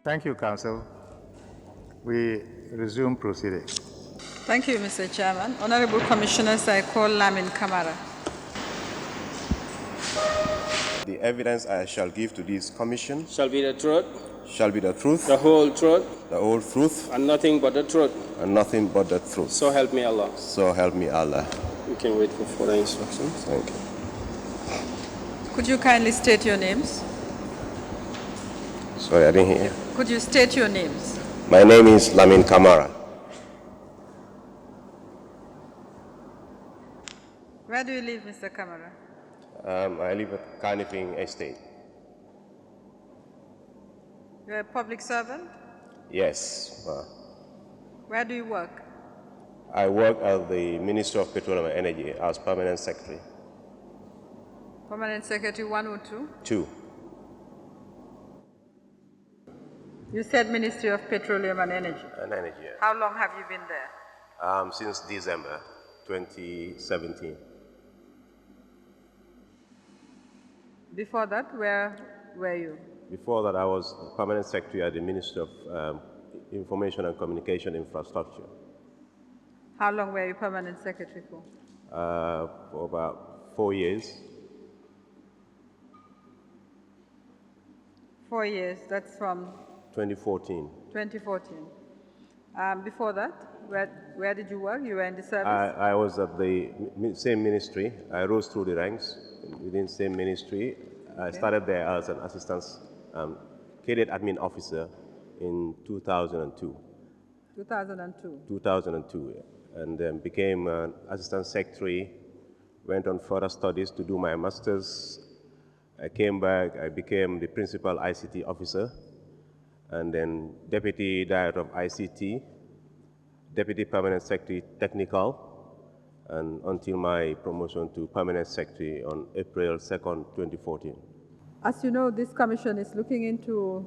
Thank you, Council. We resume proceedings. Thank you, Mr. Chairman. Honorable Commissioners, I call Lamin Kamara. The evidence I shall give to this commission shall be the truth, shall be the truth, the whole truth, the whole truth, and nothing but the truth. and nothing but the truth. So help me Allah. So help me Allah. You can wait for further instructions. Thank you. Could you kindly state your names? Sorry, I didn't hear. Could you state your names? My name is Lamin Kamara. Where do you live, Mr. Kamara? I live at Carnifing Estate. You're a public servant? Yes. Where do you work? I work at the Ministry of Petroleum and Energy as Permanent Secretary. Permanent Secretary 102? 2. You said Ministry of Petroleum and Energy. And Energy, yeah. How long have you been there? Since December 2017. Before that, where were you? Before that, I was Permanent Secretary at the Ministry of Information and Communication Infrastructure. How long were you Permanent Secretary for? For about 4 years. 4 years, that's from 2014. 2014. Before that, where did you work? You were in the service? I was at the same ministry. I rose through the ranks within the same ministry. I started there as an assistant cadet admin officer in 2002. 2002. 2002, yeah. And then became an assistant secretary, went on further studies to do my master's. I came back, I became the principal ICT officer, and then deputy director of ICT, deputy permanent secretary technical, and until my promotion to permanent secretary on April 2nd, 2014. As you know, this commission is looking into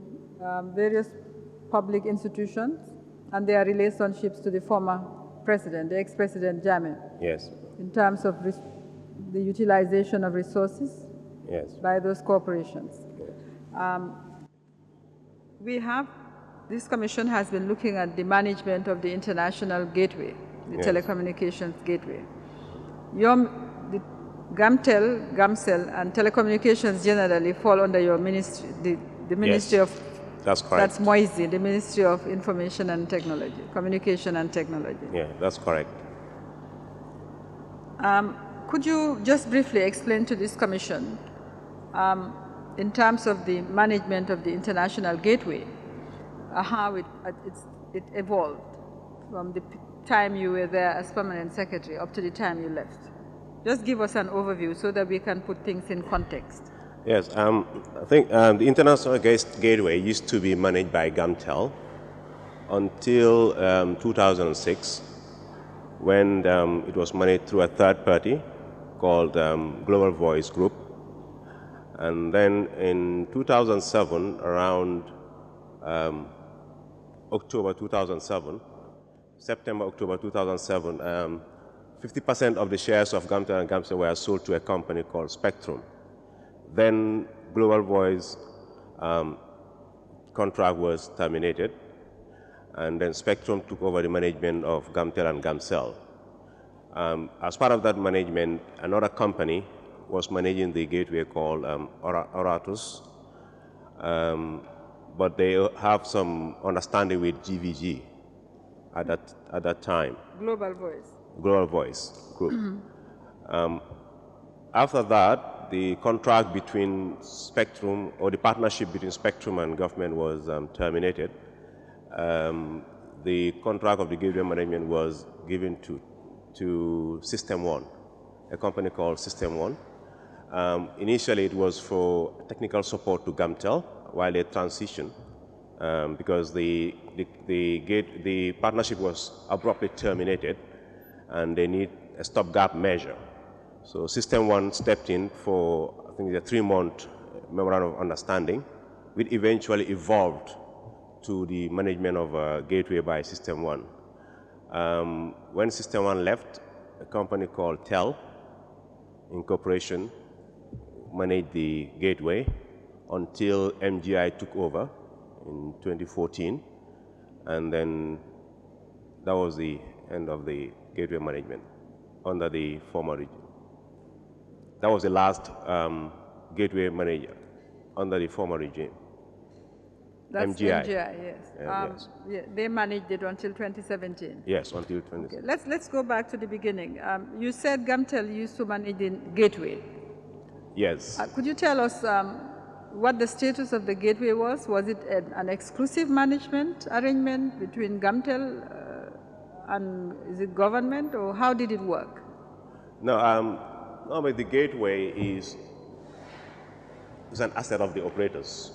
various public institutions and their relationships to the former president, the ex-president Janneh. Yes. In terms of the utilization of resources Yes. by those corporations. Yes. This commission has been looking at the management of the international gateway, the Yes. telecommunications gateway. The GAMTEL, GAMCEL, and telecommunications generally fall under your ministry, the Ministry Yes. of, That's correct. that's MOISI, the Ministry of Information and Technology, Communication and Technology. Yeah, that's correct. Could you just briefly explain to this commission, in terms of the management of the international gateway, how it evolved from the time you were there as permanent secretary up to the time you left? Just give us an overview so that we can put things in context. Yes, I think the international gateway used to be managed by GAMTEL until 2006, when it was managed through a third party called Global Voice Group. And then in 2007, around October 2007, September, October 2007, 50% of the shares of GAMTEL and GAMCEL were sold to a company called Spectrum. Then Global Voice contract was terminated, and then Spectrum took over the management of GAMTEL and GAMCEL. As part of that management, another company was managing the gateway called Oratus, but they have some understanding with GVG at that time. Global Voice. Global Voice Group. After that, the contract between Spectrum, or the partnership between Spectrum and government was terminated. The contract of the gateway management was given to System One, a company called System One. Initially, it was for technical support to GAMTEL while they transitioned, because the partnership was abruptly terminated, and they need a stopgap measure. So System One stepped in for, I think, a 3-month memorandum of understanding, which eventually evolved to the management of gateway by System One. When System One left, a company called TEL Incorporation managed the gateway until MGI took over in 2014, and then that was the end of the gateway management under the former regime. That was the last gateway manager under the former regime. That's MGI. yes. Yes. Yeah, they managed it until 2017. Yes, until 2017. Okay, let's go back to the beginning. You said Gamtel used to manage the gateway. Yes. Could you tell us what the status of the gateway was? Was it an exclusive management arrangement between Gamtel and is it government, or how did it work? No, but the gateway is an asset of the operators.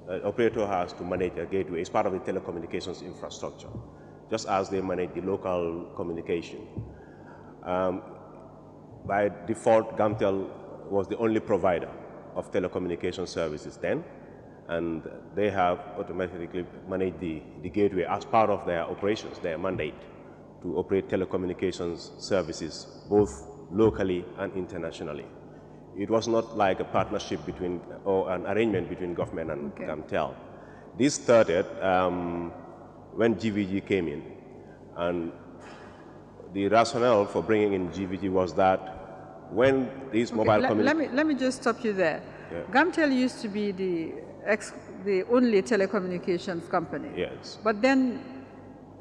The operator has to manage a gateway. It's part of the telecommunications infrastructure, just as they manage the local communication. By default, Gamtel was the only provider of telecommunication services then, and they have automatically managed the gateway as part of their operations, their mandate to operate telecommunications services both locally and internationally. It was not like a partnership between, or an arrangement between government and Gamtel. This started when GVG came in, and the rationale for bringing in GVG was that when these mobile communications... Let me just stop you there. Yeah. Gamtel used to be the only telecommunications company. Yes. But then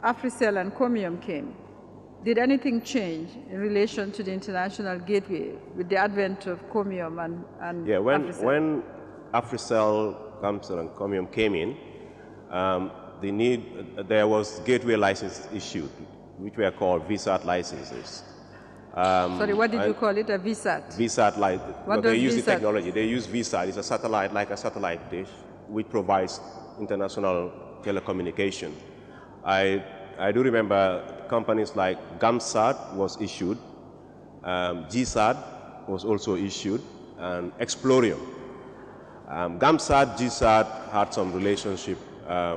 Africell and Comium came. Did anything change in relation to the international gateway with the advent of Comium and Yeah, Africell? when Africell, Gamtel, and Comium came in, there was gateway licenses issued, which were called VSAT licenses. Sorry, what did you call it? A VSAT? VSAT, What they does use the VSAT? technology. They use VSAT. It's a satellite, like a satellite dish, which provides international telecommunication. I do remember companies like GAMSAT was issued, GSAT was also issued, and Explorium. GAMSAT, GSAT had some relationship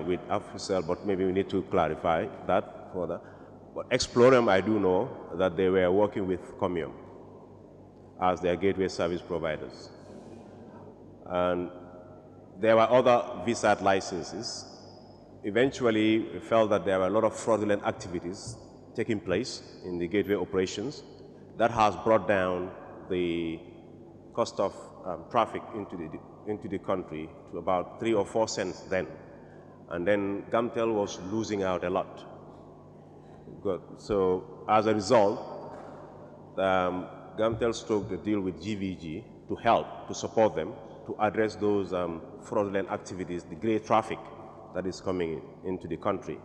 with Africell, but maybe we need to clarify that further. But Explorium, I do know that they were working with Comium as their gateway service providers. And there were other VSAT licenses. Eventually, we felt that there were a lot of fraudulent activities taking place in the gateway operations. That has brought down the cost of traffic into the country to about 3 or 4 cents then. And then Gamtel was losing out a lot. So as a result, Gamtel struck the deal with GVG to help, to support them, to address those fraudulent activities, the grey traffic that is coming into the country.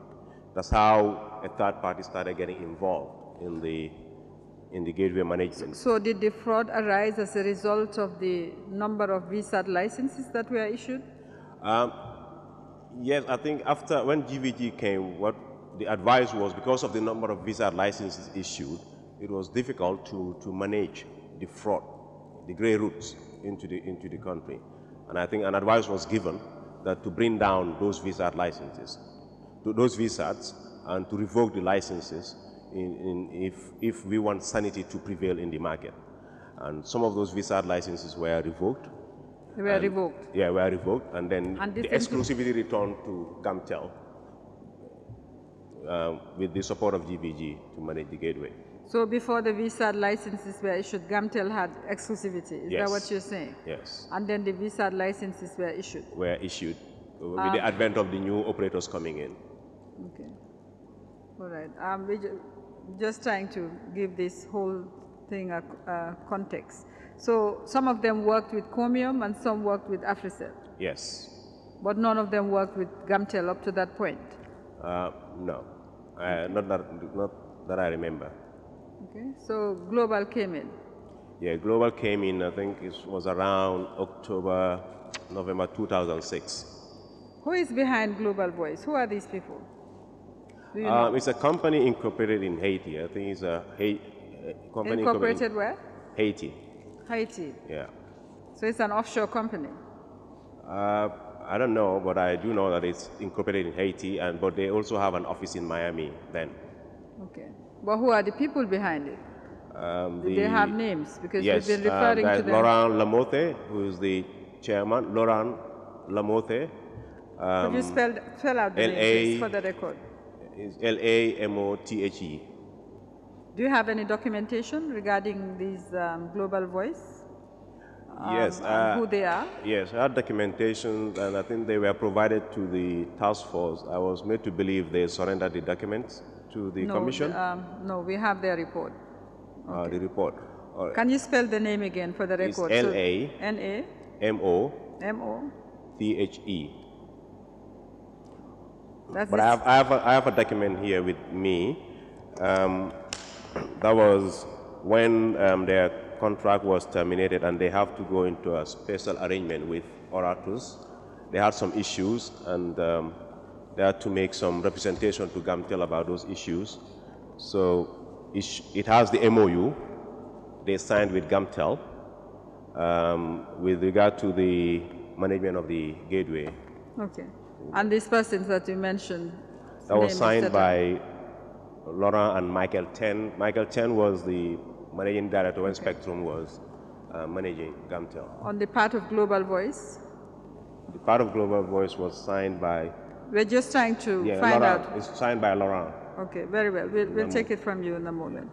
That's how a third party started getting involved in the gateway management. So did the fraud arise as a result of the number of VSAT licenses that were issued? Yes, I think when GVG came, what the advice was, because of the number of VSAT licenses issued, it was difficult to manage the fraud, the grey routes into the country. And I think an advice was given that to bring down those VSAT licenses, those VSATs, and to revoke the licenses if we want sanity to prevail in the market. And some of those VSAT licenses were revoked. They were revoked? Yeah, were revoked, and then the exclusivity returned to Gamtel with the support of GVG to manage the gateway. So before the VSAT licenses were issued, Gamtel had exclusivity. Is that what you're saying? Yes. And then the VSAT licenses were issued? Were issued with the advent of the new operators coming in. Okay. All right. We're just trying to give this whole thing a context. So some of them worked with Comium and some worked with Africell? Yes. But none of them worked with Gamtel up to that point? No. Not that I remember. Okay, so Global came in? Yeah, Global came in, I think it was around November 2006. Who is behind Global Voice? Who are these people? Do you know? It's a company incorporated in Haiti. I think it's a company incorporated where? Haiti. Haiti. Yeah. So it's an offshore company? I don't know, but I do know that it's incorporated in Haiti, but they also have an office in Miami then. Okay. But who are the people behind it? Do they have names? Because yes, we've been referring to them. Laurent Lamotte, who is the chairman, Laurent Lamotte, Could you spell out the name, please, for the record? Is L-A-M-O-T-H-E. Do you have any documentation regarding these Global Voice? Yes. And who they are? Yes, I had documentation, and I think they were provided to the task force. I was made to believe they surrendered the documents to the commission. No, we have their report. The report. Can you spell the name again for the record? It's L-A-M-O-T-H-E. That's But I have a document here with me. That was when their contract was terminated, and they have to go into a special arrangement with Oratus. They had some issues, and they had to make some representation to Gamtel about those issues. So it has the MOU they signed with Gamtel with regard to the management of the gateway. Okay. And these persons that you mentioned? That was signed by Laurent and Michael Ten. Michael Ten was the managing director when Spectrum was managing Gamtel. On the part of Global Voice? The part of Global Voice was signed by... We're just trying to find Laurent. out. It's signed by Laurent. Okay, very well. We'll take it from you in a moment.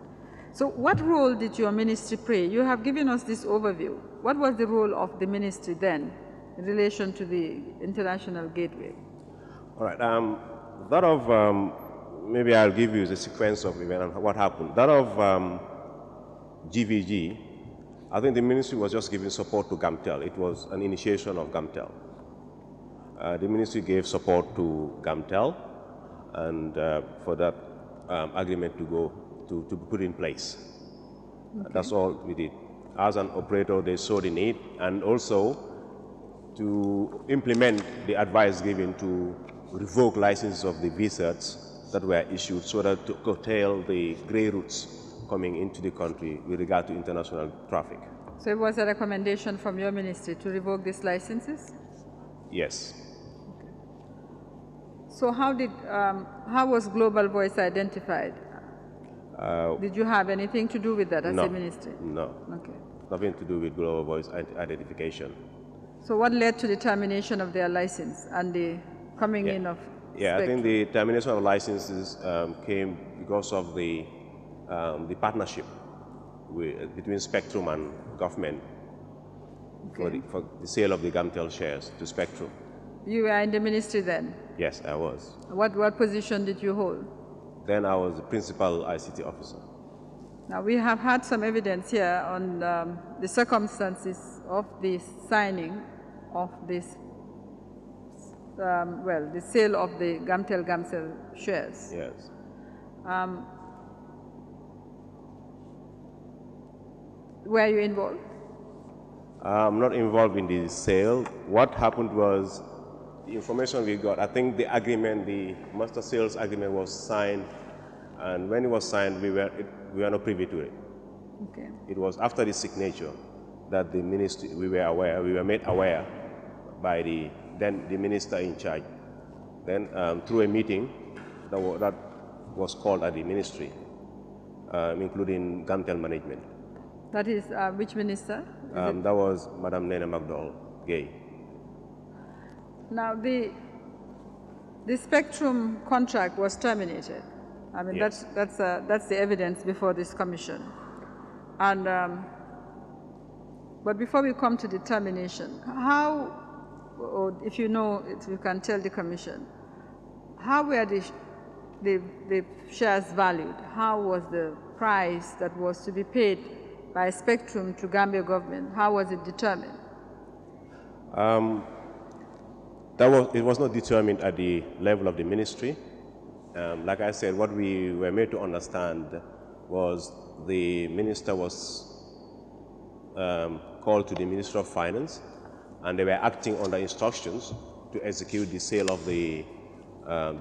So what role did your ministry play? You have given us this overview. What was the role of the ministry then in relation to the international gateway? All right. That of... maybe I'll give you the sequence of events and what happened. That of GVG, I think the ministry was just giving support to Gamtel. It was an initiation of Gamtel. The ministry gave support to Gamtel, and for that agreement to go to be put in place. Okay. That's all we did. As an operator, they saw the need, and also to implement the advice given to revoke licenses of the visas that were issued, so that to curtail the grey routes coming into the country with regard to international traffic. So it was a recommendation from your ministry to revoke these licenses? Yes. Okay. So how was Global Voice identified? Did you have anything to do with that as a ministry? No. Okay. Nothing to do with Global Voice identification. So what led to the termination of their license and the coming in of Yeah, Spectrum? I think the termination of licenses came because of the partnership between Spectrum and government for the sale of the Gamtel shares to Spectrum. You were in the ministry then? Yes, I was. What position did you hold? Then I was the principal ICT officer. Now we have had some evidence here on the circumstances of the signing of this the sale of the Gamtel shares. Yes. Were you involved? I'm not involved in the sale. What happened was, the information we got, I think the agreement, the master sales agreement was signed, and when it was signed, we were not privy to it. Okay. It was after the signature that the ministry, we were made aware by the minister in charge. Then through a meeting that was called at the ministry, including Gamtel management. That is, which minister? That was Madam Nene McDowell Gay. Now the Spectrum contract was terminated. I mean, yes. that's the evidence before this commission. And but before we come to the termination, how, or if you know, if you can tell the commission, how were the shares valued? How was the price that was to be paid by Spectrum to Gambia government? How was it determined? It was not determined at the level of the ministry. Like I said, what we were made to understand was the minister was called to the Ministry of Finance, and they were acting under instructions to execute the sale of the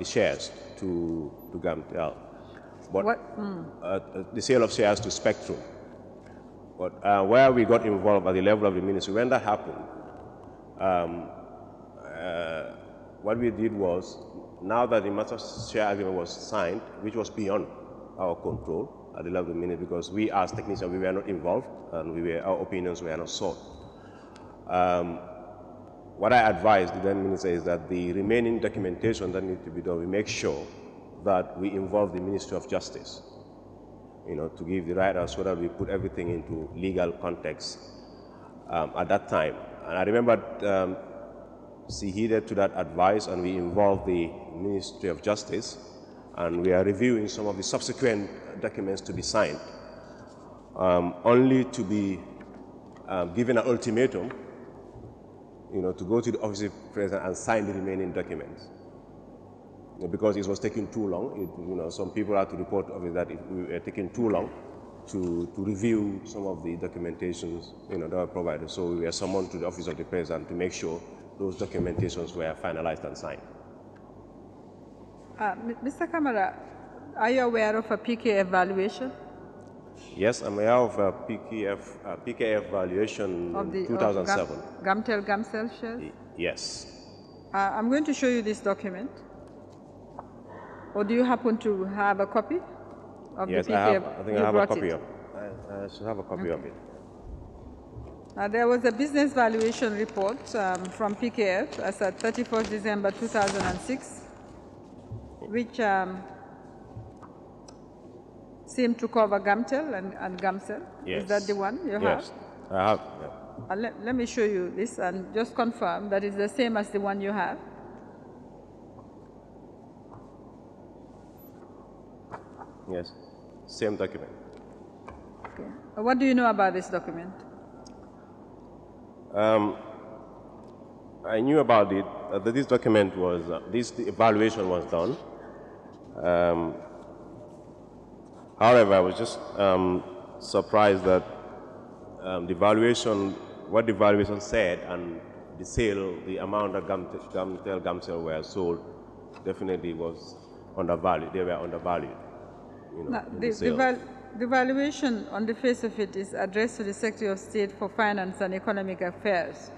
shares to Gamtel. But the sale of shares to Spectrum. But where we got involved at the level of the ministry, when that happened, what we did was, now that the master share agreement was signed, which was beyond our control at the level of the ministry, because we as technicians, we were not involved, and our opinions were not sought. what I advised the then minister is that the remaining documentation that needs to be done, we make sure that we involve the Ministry of Justice, to give the right answer so that we put everything into legal context at that time. And I remember she heeded to that advice, and we involved the Ministry of Justice, and we are reviewing some of the subsequent documents to be signed, only to be given an ultimatum, to go to the office of the president and sign the remaining documents. Because it was taking too long, some people had to report of it that it were taking too long to review some of the documentations, that were provided. So we were summoned to the office of the president to make sure those documentations were finalized and signed. Mr. Kamara, are you aware of a PKF valuation? Yes, I'm aware of a PKF valuation in 2007. Gamtel Gamcel shares? Yes. I'm going to show you this document. Or do you happen to have a copy of yes, the PKF? I think I have a copy of it. I should have a copy of it. There was a business valuation report from PKF as at 31st December 2006, which seemed to cover Gamtel and Gamcel. Yes. Is that the one you have? Yes, I have. Yeah. Let me show you this and just confirm that it's the same as the one you have. Yes, same document. Okay. What do you know about this document? I knew about it, that this document was, this evaluation was done. However, I was just surprised that what the valuation said and the sale, the amount that Gamcel were sold definitely was undervalued. They were undervalued. Now, the valuation on the face of it is addressed to the Secretary of State for Finance and Economic Affairs.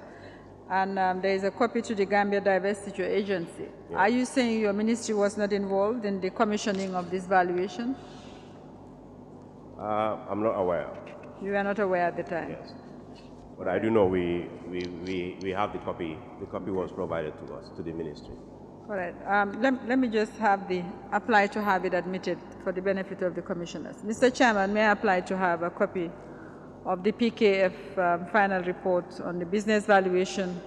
And there is a copy to the Gambia Divestiture Agency. Yeah. Are you saying your ministry was not involved in the commissioning of this valuation? I'm not aware. You were not aware at the time? Yes. But I do know we have the copy. The copy was provided to us, to the ministry. All right. Let me just apply to have it admitted for the benefit of the commissioners. Mr. Chairman, may I apply to have a copy of the PKF final report on the business valuation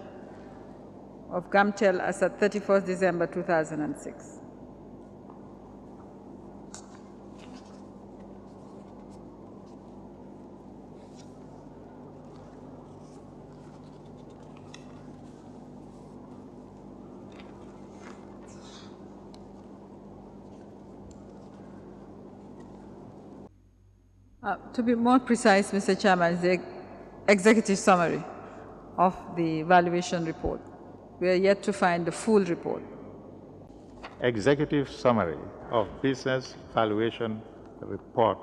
of Gamtel as at 31st December 2006? To be more precise, Mr. Chairman, is the executive summary of the valuation report. We are yet to find the full report. Executive summary of business valuation report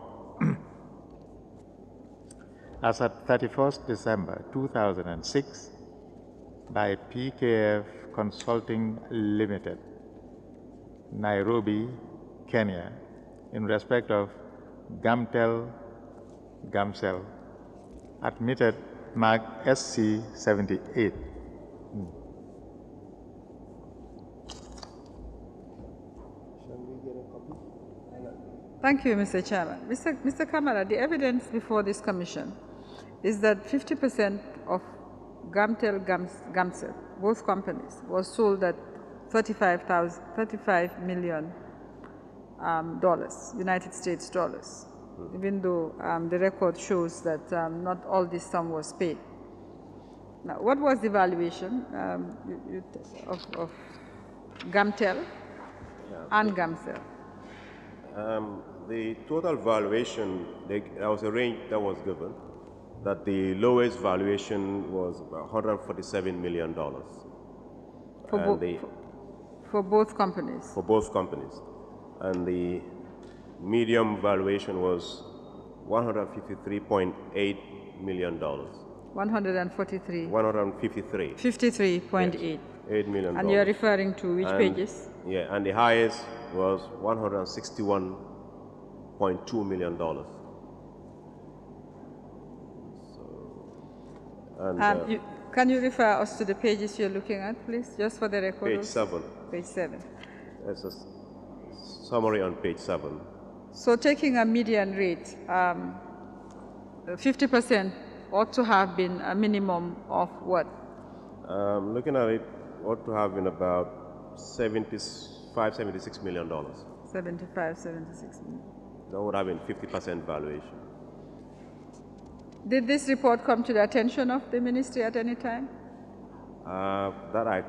as at 31st December 2006 by PKF Consulting Limited, Nairobi, Kenya, in respect of Gamcel, admitted mark SC 78. Thank you, Mr. Chairman. Mr. Kamara, the evidence before this commission is that 50% of Gamcel, both companies, was sold at $35 million, United States dollars, even though the record shows that not all this sum was paid. Now, what was the valuation of Gamtel and Gamcel? The total valuation, there was a range that was given, that the lowest valuation was about $147 million. For both companies? For both companies. And the medium valuation was $153.8 million. 143? 153. 53.8. Yes, $8 million. And you're referring to which pages? Yeah, and the highest was $161.2 million. Can you refer us to the pages you're looking at, please, just for the record? Page also? 7. Page 7. There's a summary on page 7. So taking a median rate, 50% ought to have been a minimum of what? Looking at it, ought to have been about $76 million. 75, 76 million. That would have been 50% valuation. Did this report come to the attention of the ministry at any time? That I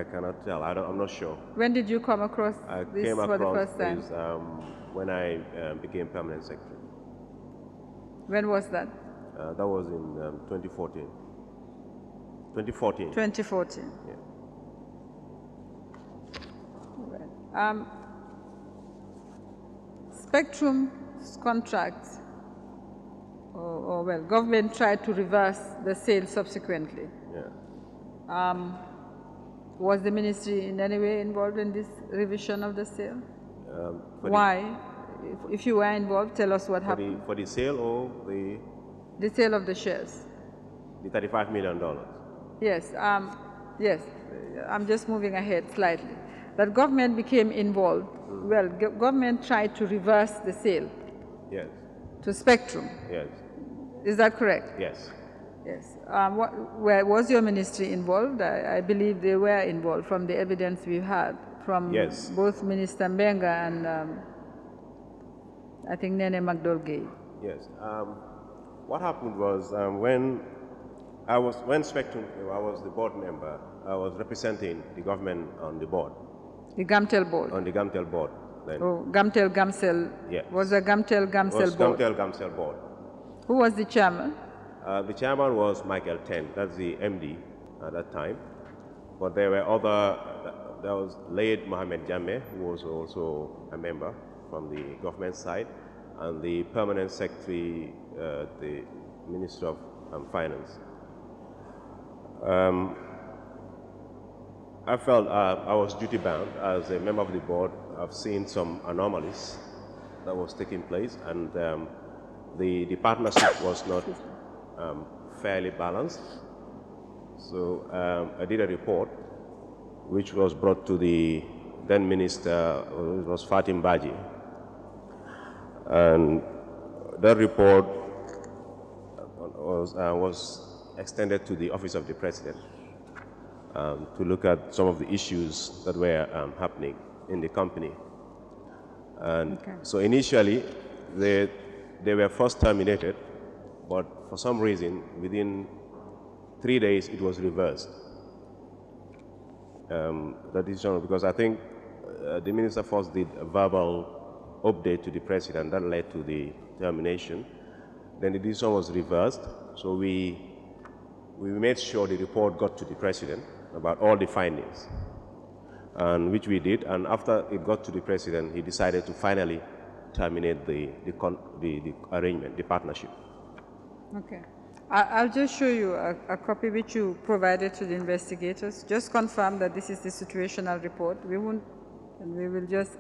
cannot tell. I'm not sure. When did you come across I this came for the across first time? this when I became permanent secretary. When was that? That was in 2014. 2014. 2014. Yeah. Right. Spectrum's contract, well, government tried to reverse the sale subsequently. Yeah. Was the ministry in any way involved in this revision of the sale? Why? If you were involved, tell us what happened. For the sale or The sale of the shares. the $35 million? Yes, yes. I'm just moving ahead slightly. That government became involved. Well, government tried to reverse the sale Yes. to Spectrum. Yes. Is that correct? Yes. Yes. Where was your ministry involved? I believe they were involved from the evidence we had from Yes. both Minister Mbenga and I think Nene McDolgay. Yes. What happened was when Spectrum, I was the board member. I was representing the government on the board. The Gamtel board. On the Gamtel board. Then. Oh, Gamtel Gamsel. Yes. Was a Gamtel Gamsel board. Gamtel Gamsel board. Who was the chairman? The chairman was Michael Ten. That's the MD at that time. But there were there was late Mohammed Janneh, who was also a member from the government side, and the permanent secretary, the Minister of Finance. I felt I was duty bound as a member of the board. I've seen some anomalies that was taking place, and the partnership was not fairly balanced. So I did a report which was brought to the then minister, it was Fatim Baji. And that report was extended to the office of the president to look at some of the issues that were happening in the company. And so initially, they were first terminated, but for some reason, within 3 days, it was reversed. That is because I think the minister first did a verbal update to the president that led to the termination. Then the decision was reversed, so we made sure the report got to the president about all the findings, and which we did. And after it got to the president, he decided to finally terminate the arrangement, the partnership. Okay. I'll just show you a copy which you provided to the investigators. Just confirm that this is the situational report. We won't, and we will just,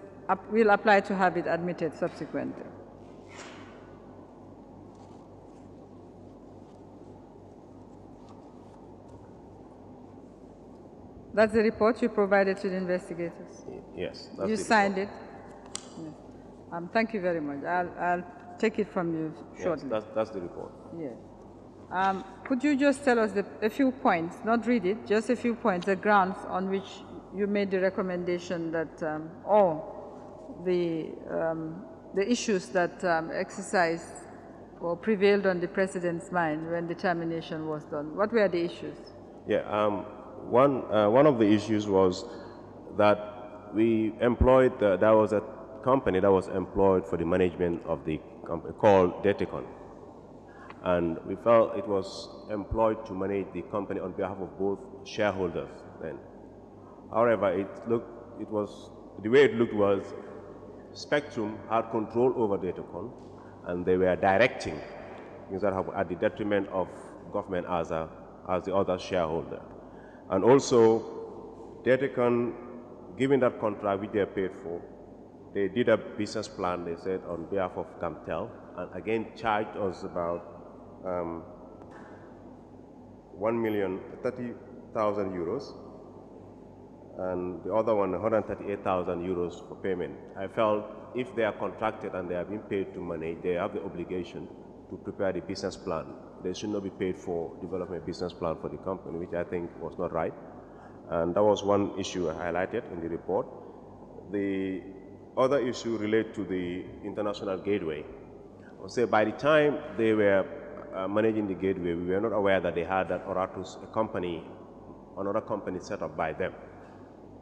we'll apply to have it admitted subsequently. That's the report you provided to the investigators? Yes. That's You the signed report. it? Yes. Thank you very much. I'll take it from you shortly. Yes, that's the report. Yes. Could you just tell us a few points, not read it, just a few points, the grounds on which you made the recommendation that, or the issues that exercised or prevailed on the president's mind when the termination was done? What were the issues? Yeah, one of the issues was that we employed, there was a company that was employed for the management of the company called Datacon. And we felt it was employed to manage the company on behalf of both shareholders then. However, the way it looked was Spectrum had control over Datacon, and they were directing things that at the detriment of government as the other shareholder. And also, Datacon, given that contract which they paid for, they did a business plan, they said, on behalf of Gamtel, and again charged us about 1,030,000 euros, and the other one 138,000 euros for payment. I felt if they are contracted and they are being paid to manage, they have the obligation to prepare the business plan. They should not be paid for developing a business plan for the company, which I think was not right. And that was one issue I highlighted in the report. The other issue related to the international gateway. I would say by the time they were managing the gateway, we were not aware that they had that Oratus, another company set up by them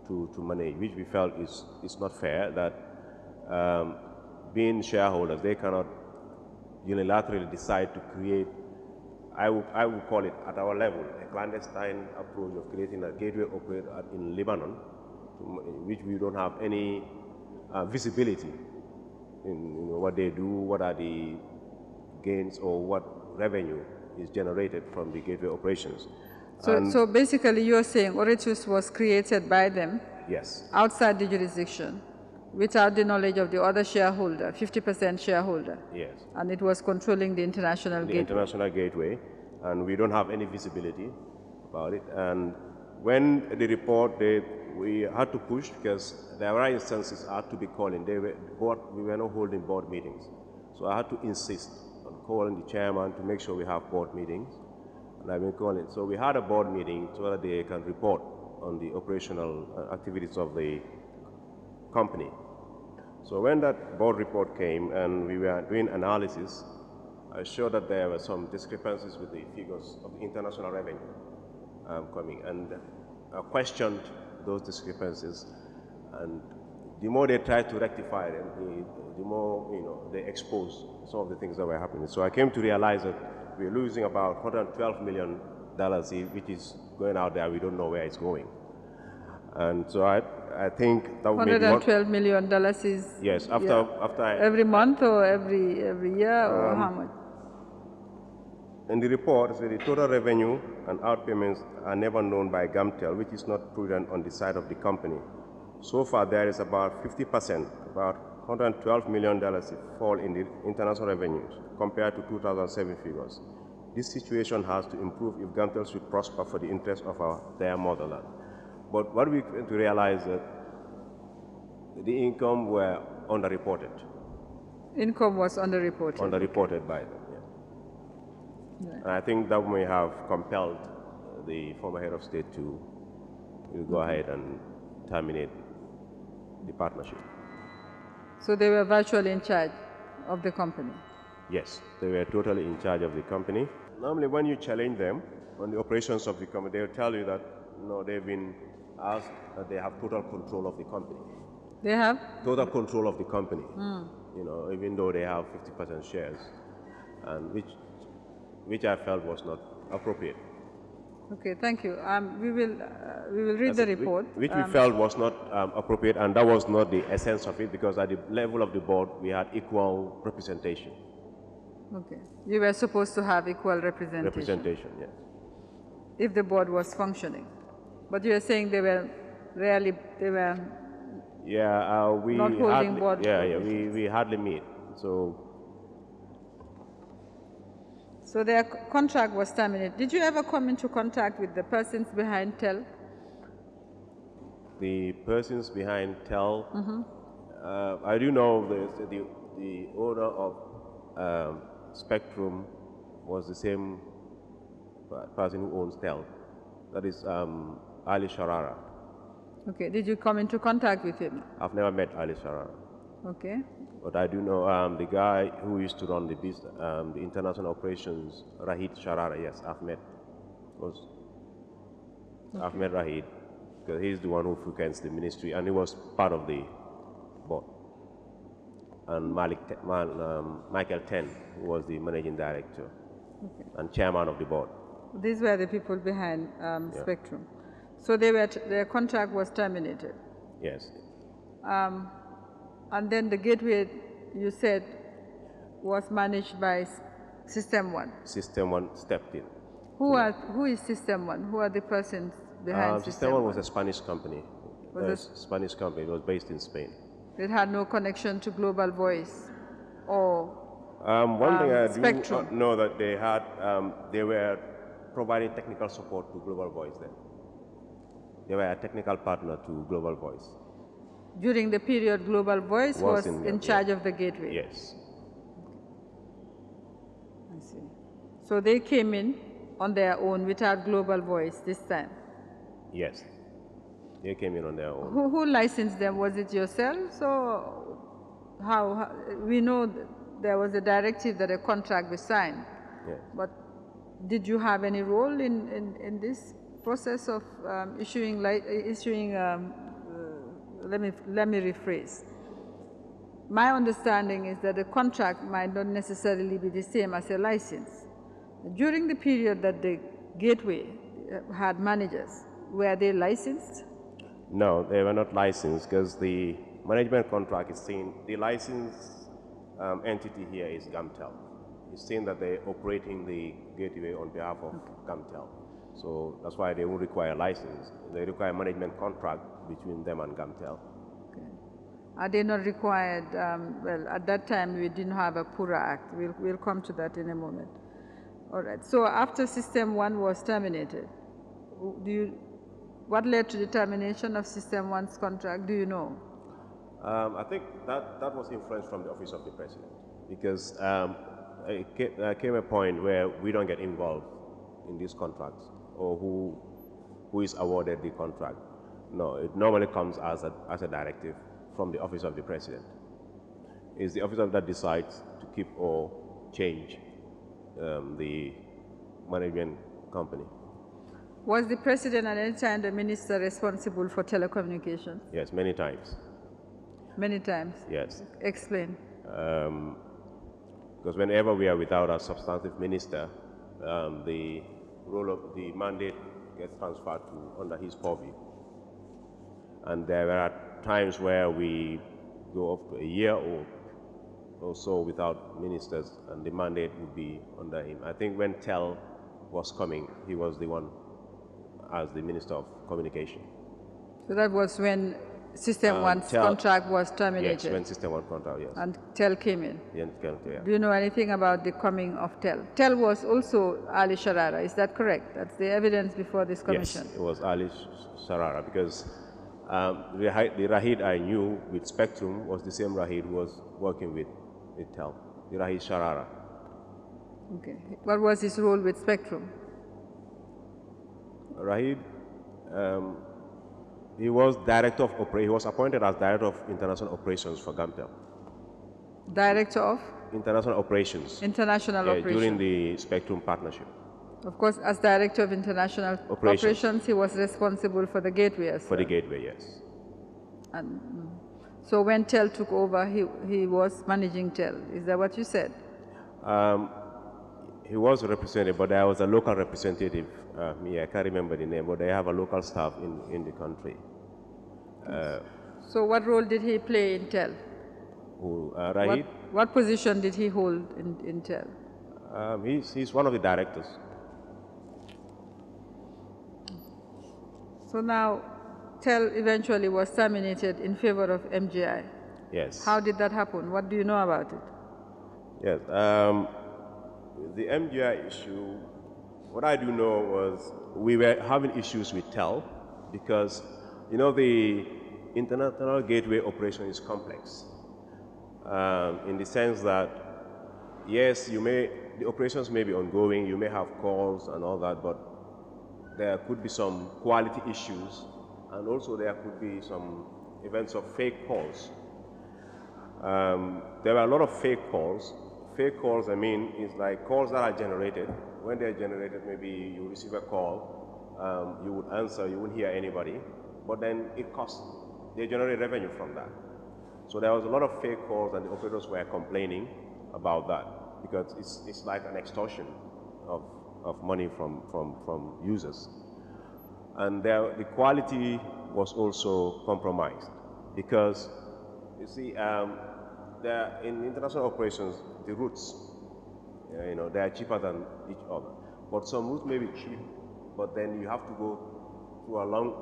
to manage, which we felt is not fair, that being shareholders, they cannot unilaterally decide to create, I would call it at our level, a clandestine approach of creating a gateway operator in Lebanon, which we don't have any visibility in what they do, what are the gains or what revenue is generated from the gateway operations. So basically you're saying Oratus was created by them, yes, outside the jurisdiction, without the knowledge of the other shareholder, 50% shareholder. yes, And it was controlling the international gateway. international gateway, and we don't have any visibility about it. And when the report, we had to push because there were instances I had to be calling. We were not holding board meetings, so I had to insist on calling the chairman to make sure we have board meetings. And I've been calling. So we had a board meeting so that they can report on the operational activities of the company. So when that board report came and we were doing analysis, I showed that there were some discrepancies with the figures of the international revenue coming, and I questioned those discrepancies. And the more they tried to rectify them, the more they exposed some of the things that were happening. So I came to realize that we're losing about $112 million, which is going out there. We don't know where it's going. And so I think that would be $112 million is yes, after every month or every year, or how much? In the report, the total revenue and outpayments are never known by GAMTEL, which is not prudent on the side of the company. So far, there is about 50%, about $112 million fall in the international revenues compared to 2007 figures. This situation has to improve if GAMTEL should prosper for the interest of their motherland. But what we came to realize that the income were underreported. Income was underreported. Underreported by them, yeah. Right. And I think that may have compelled the former head of state to go ahead and terminate the partnership. So they were virtually in charge of the company? Yes, they were totally in charge of the company. Normally when you challenge them on the operations of the company, they'll tell you that they've been asked that they have total control of the company. They have? Total control of the company, even though they have 50% shares, and which I felt was not appropriate. Okay, thank you. We will read the report. Which we felt was not appropriate, and that was not the essence of it, because at the level of the board, we had equal representation. Okay. You were supposed to have equal representation. Representation, yes. If the board was functioning. But you are saying they were yeah, we not holding hardly, board. Yeah, we hardly meet. So their contract was terminated. Did you ever come into contact with the persons behind TEL? The persons behind TEL, I do know the owner of Spectrum was the same person who owns TEL. That is Ali Sharara. Okay. Did you come into contact with him? I've never met Ali Sharara. Okay. But I do know the guy who used to run the business, the international operations, Rahid Sharara. Yes, I've met. I've met Rahid because he's the one who frequents the ministry, and he was part of the board. And Michael Ten, who was the managing director and chairman of the board. These were the people behind Spectrum. So their contract was terminated. Yes. And then the gateway, you said, was managed by System 1. System 1 stepped in. Who is System 1? Who are the persons behind System 1? Was a Spanish company. Spanish company. It was based in Spain. It had no connection to Global Voice or one thing I Spectrum. do know that they had, they were providing technical support to Global Voice then. They were a technical partner to Global Voice. During the period Global Voice was in charge of the gateway? Yes. I see. So they came in on their own without Global Voice this time? Yes. They came in on their own. Who licensed them? Was it yourselves or how? We know there was a directive that a contract was signed. Yes. But did you have any role in this process of issuing? Let me rephrase. My understanding is that a contract might not necessarily be the same as a license. During the period that the gateway had managers, were they licensed? No, they were not licensed because the management contract is saying the licensed entity here is GAMTEL. It's saying that they're operating the gateway on behalf of GAMTEL. So that's why they won't require a license. They require a management contract between them and GAMTEL. Okay. Are they not required? Well, at that time we didn't have a PURA Act. We'll come to that in a moment. All right. So after System 1 was terminated, what led to the termination of System 1's contract? Do you know? I think that was influence from the Office of the President, because it came a point where we don't get involved in these contracts or who is awarded the contract. No, it normally comes as a directive from the Office of the President. It's the officer that decides to keep or change the management company. Was the President at any time the minister responsible for telecommunications? Yes, many times. Many times? Yes. Explain. Because whenever we are without a substantive minister, the role of the mandate gets transferred to under his purview. And there are times where we go up to a year or so without ministers, and the mandate would be under him. I think when TEL was coming, he was the one as the Minister of Communication. So that was when System 1's contract was terminated? Yes, when System 1 contract, yes. And TEL came in? Yeah. Do you know anything about the coming of TEL? TEL was also Ali Sharara, is that correct? That's the evidence before this commission? Yes, it was Ali Sharara, because the Rahid I knew with Spectrum was the same Rahid who was working with TEL, the Rahid Sharara. Okay. What was his role with Spectrum? Rahid, he was director of he was appointed as director of international operations for GAMTEL. Director of? International operations. International operations. During the Spectrum partnership. Of course, as director of international operations, he was responsible for the gateway as well. For the gateway, yes. And so when TEL took over, he was managing TEL. Is that what you said? He was represented, but there was a local representative. I can't remember the name, but they have a local staff in the country. So what role did he play in TEL? Rahid? What position did he hold in TEL? He's one of the directors. So now TEL eventually was terminated in favor of MGI. Yes. How did that happen? What do you know about it? Yes. The MGI issue, what I do know was we were having issues with TEL because, you know, the international gateway operation is complex in the sense that, yes, the operations may be ongoing, you may have calls and all that, but there could be some quality issues, and also there could be some events of fake calls. There were a lot of fake calls. Fake calls, I mean, is like calls that are generated. When they're generated, maybe you receive a call, you would answer, you wouldn't hear anybody, but then it costs. They generate revenue from that. So there was a lot of fake calls, and the operators were complaining about that because it's like an extortion of money from users. And the quality was also compromised because, you see, in international operations, the routes, they are cheaper than each other. But some routes may be cheap, but then you have to go through a long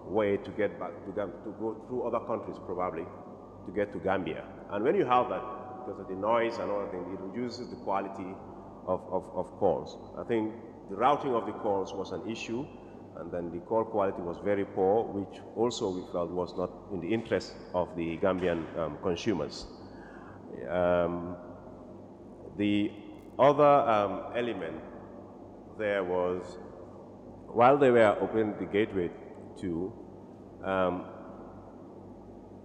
way to get back to go through other countries probably to get to Gambia. And when you have that, because of the noise and all that thing, it reduces the quality of calls. I think the routing of the calls was an issue, and then the call quality was very poor, which also we felt was not in the interest of the Gambian consumers. The other element there was, while they were opening the gateway to,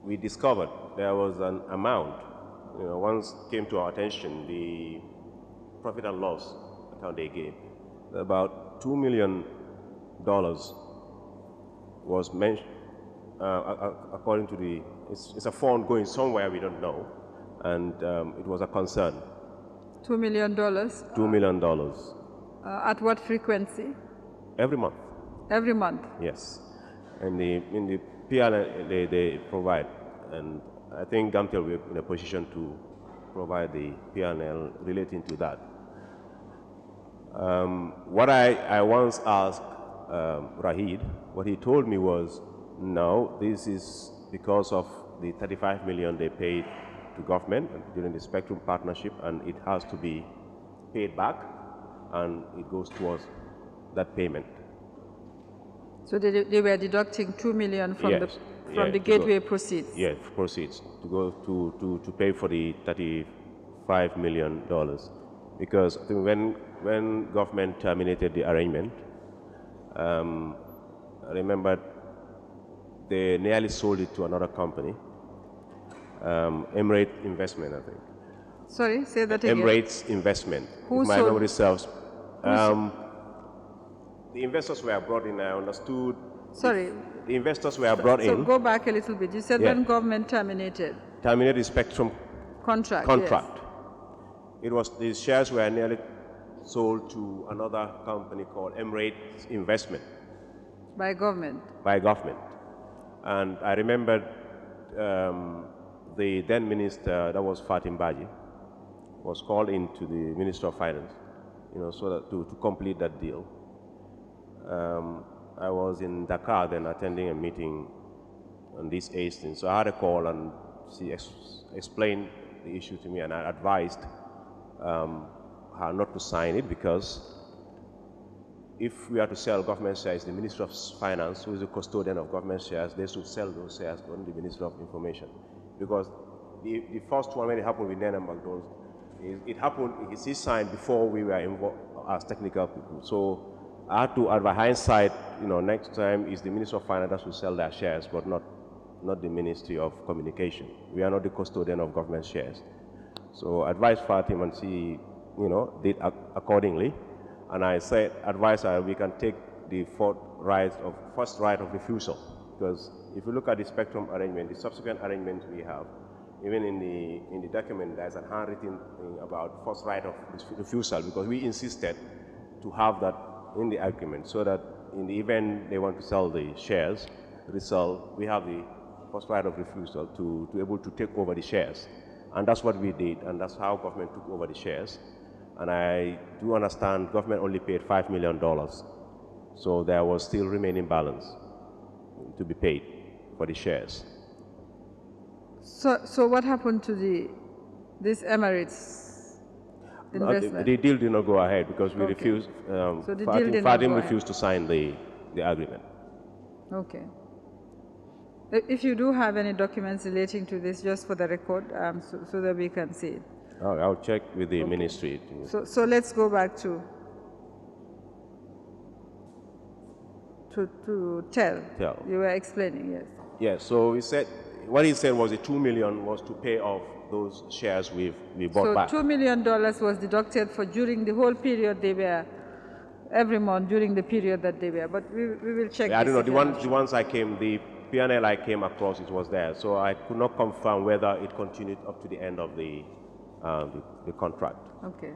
we discovered there was an amount, once came to our attention, the profit and loss account they gave, about $2 million was mentioned, according to the, it's a fund going somewhere we don't know, and it was a concern. $2 million? $2 million. At what frequency? Every month. Every month? Yes. And in the PL they provide, and I think Gamtel will be in a position to provide the P&L relating to that. What I once asked Rahid, what he told me was, no, this is because of the $35 million they paid to government during the Spectrum Partnership, and it has to be paid back, and it goes towards that payment. So they were deducting $2 million from the gateway proceeds? Yes, proceeds, to go to pay for the $35 million. Because I think when government terminated the arrangement, I remember they nearly sold it to another company, Emirates Investment, I think. Sorry, say that again. Emirates Investment. Who if my sold? memory serves. The investors were brought in, I understood. Sorry. The investors were brought in. So go back a little bit. You said when government terminated the Spectrum contract. Yes. It was, the shares were nearly sold to another company called Emirates Investment. By government? By government. And I remember the then minister, that was Fatim Baji, was called into the Minister of Finance, so that to complete that deal. I was in Dakar then attending a meeting on this thing. So I had a call, and she explained the issue to me, and I advised her not to sign it, because if we are to sell government shares, the Minister of Finance, who is the custodian of government shares, they should sell those shares to the Minister of Information. Because the first one, when it happened with Nana McDonald, it happened, he signed before we were involved as technical people. So I had to, at hindsight, next time is the Minister of Finance that should sell their shares, but not the Ministry of Communication. We are not the custodian of government shares. So I advised Fatim, and she, did accordingly. And I said, advise her, we can take the first right of refusal. Because if you look at the Spectrum arrangement, the subsequent arrangements we have, even in the document, there's a handwritten thing about first right of refusal, because we insisted to have that in the agreement, so that in the event they want to sell the shares, we have the first right of refusal to be able to take over the shares. And that's what we did, and that's how government took over the shares. And I do understand government only paid $5 million. So there was still remaining balance to be paid for the shares. So what happened to this Emirates investment? The deal did not go ahead, because we refused, so the deal did not Fatim go refused to sign the agreement. Okay. If you do have any documents relating to this, just for the record, so that we can see it. I'll check with the ministry. So let's go back to tell. You were explaining, yes. Yes, so what he said was the $2 million was to pay off those shares we bought back. So $2 million was deducted during the whole period they were, every month during the period that they were, but we will check. I don't know, the ones I came, the P&L I came across, it was there, so I could not confirm whether it continued up to the end of the contract. Okay.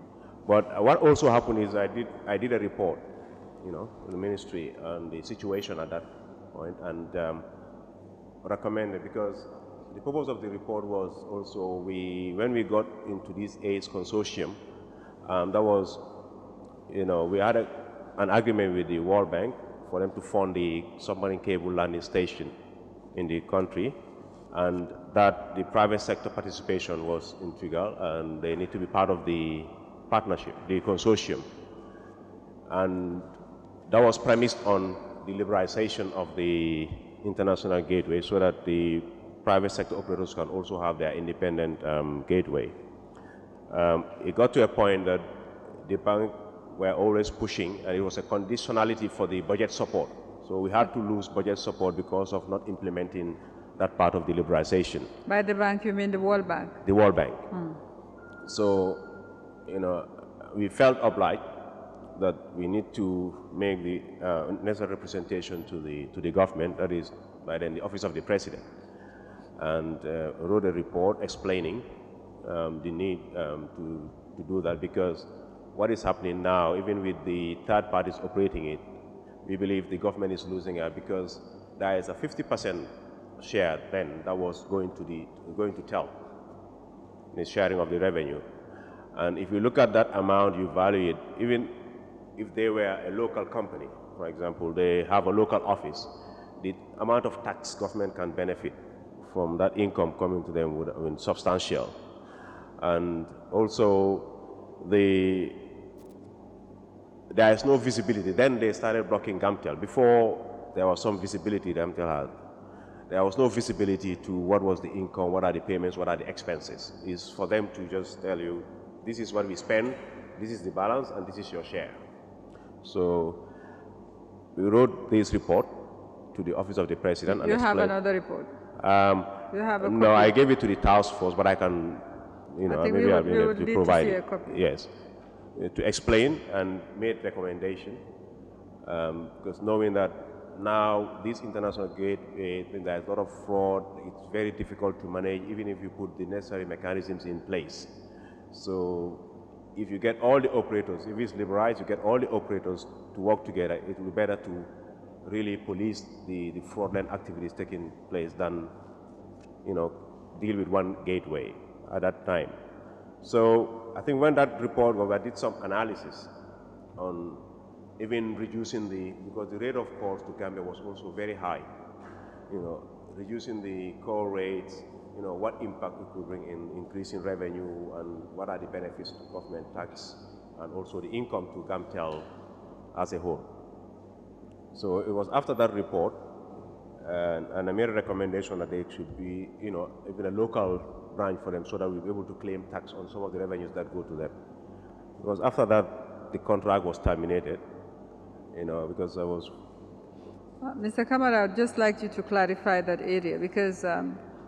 But what also happened is I did a report, in the ministry on the situation at that point, and recommended, because the purpose of the report was also when we got into this AIDS consortium, that was, we had an agreement with the World Bank for them to fund the submarine cable landing station in the country, and that the private sector participation was integral, and they need to be part of the partnership, the consortium. And that was premised on the liberalization of the international gateway so that the private sector operators can also have their independent gateway. It got to a point that the bank were always pushing, and it was a conditionality for the budget support. So we had to lose budget support because of not implementing that part of the liberalization. By the bank, you mean the World Bank? The World Bank. So, we felt obliged that we need to make the necessary representation to the government, that is, by then the Office of the President, and wrote a report explaining the need to do that, because what is happening now, even with the third parties operating it, we believe the government is losing out, because there is a 50% share then that was going to TEL, the sharing of the revenue. And if you look at that amount, you value it, even if they were a local company, for example, they have a local office, the amount of tax government can benefit from that income coming to them would have been substantial. And also, there is no visibility. Then they started blocking GAMTEL. Before there was some visibility GAMTEL had, there was no visibility to what was the income, what are the payments, what are the expenses. It's for them to just tell you, this is what we spend, this is the balance, and this is your share. So we wrote this report to the Office of the President. You have another report? You have a copy? No, I gave it to the task force, but I can, maybe I'll be able to provide it. Yes, to explain and made recommendation, because knowing that now this international gateway, there's a lot of fraud, it's very difficult to manage, even if you put the necessary mechanisms in place. So if you get all the operators, if it's liberalized, you get all the operators to work together, it will be better to really police the fraudulent activities taking place than, deal with one gateway at that time. So I think when that report was, I did some analysis on even reducing because the rate of calls to Gambia was also very high, reducing the call rates, what impact it could bring in increasing revenue, and what are the benefits to government tax, and also the income to GAMTEL as a whole. So it was after that report, and I made a recommendation that there should be, even a local branch for them, so that we'll be able to claim tax on some of the revenues that go to them. Because after that, the contract was terminated, because I was... Mr. Kamara, I'd just like you to clarify that area, because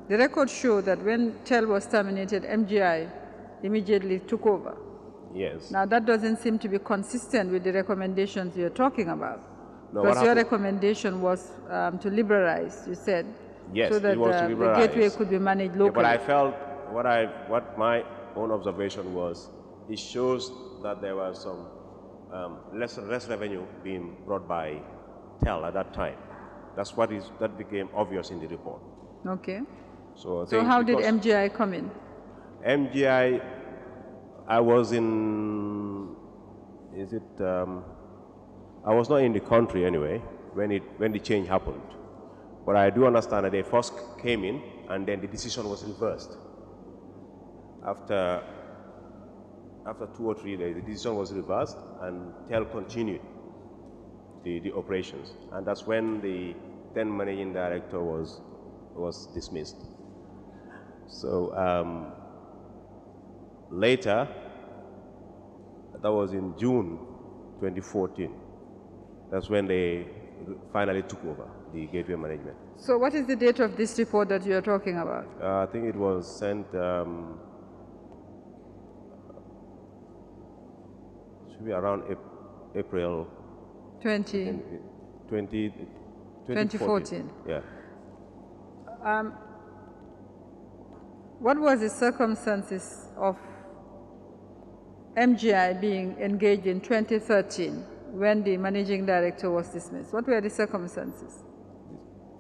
the records show that when TEL was terminated, MGI immediately took over. Yes. Now, that doesn't seem to be consistent with the recommendations you're talking about. No, because your recommendation was to liberalize, you said. Yes, so that it was to liberalize. The gateway could be managed locally. Yeah, but I felt, what my own observation was, it shows that there was some less revenue being brought by TEL at that time. That became obvious in the report. Okay. So how did MGI come in? MGI, I was I was not in the country anyway when the change happened. But I do understand that they first came in, and then the decision was reversed. After 2 or 3 days, the decision was reversed, and TEL continued the operations. And that's when the then managing director was dismissed. So later, that was in June 2014, that's when they finally took over the gateway management. So what is the date of this report that you are talking about? I think it was sent, should be around April 2014. Yeah. What was the circumstances of MGI being engaged in 2013 when the managing director was dismissed? What were the circumstances?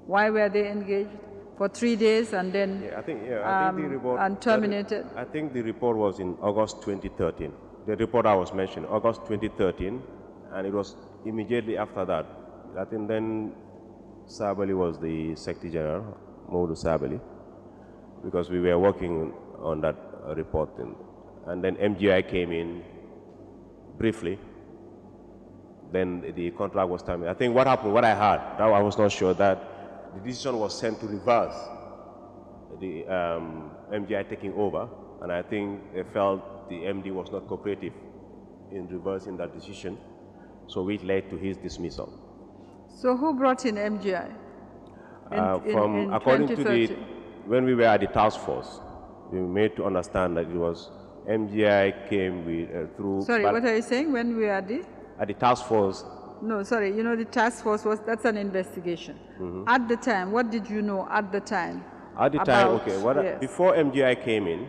Why were they engaged for 3 days and then I think the report, and terminated? I think the report was in August 2013. The report I was mentioning, August 2013, and it was immediately after that. I think then Sabali was the Secretary General, Modu Sabali, because we were working on that report. And then MGI came in briefly, then the contract was terminated. I think what happened, what I heard, now I was not sure, that the decision was sent to reverse the MGI taking over, and I think they felt the MD was not cooperative in reversing that decision, so which led to his dismissal. So who brought in MGI? According to 2030? when we were at the task force, we were made to understand that it was MGI came with through. Sorry, what are you saying? When we are at the task force? No, sorry. You know, the task force that's an investigation. At the time, what did you know at the time? At the time, about, okay. Yes. Before MGI came in,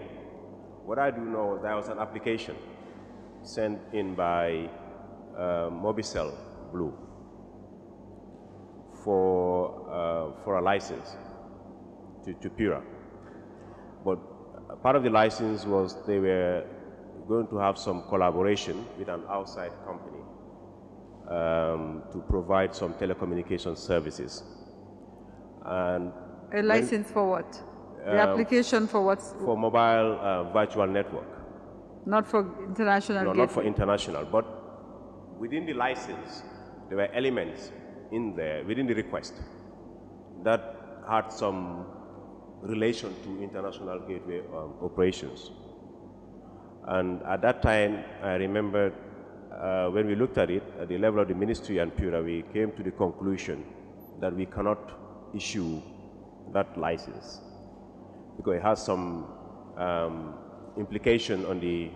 what I do know was there was an application sent in by Mobicel Blue for a license to Pura. But part of the license was they were going to have some collaboration with an outside company to provide some telecommunication services. And a license for what? The application for what? For mobile virtual network. Not for international. No, gateway. not for international, but within the license, there were elements in there, within the request, that had some relation to international gateway operations. And at that time, I remember when we looked at it, at the level of the ministry and Pura, we came to the conclusion that we cannot issue that license because it has some implication on the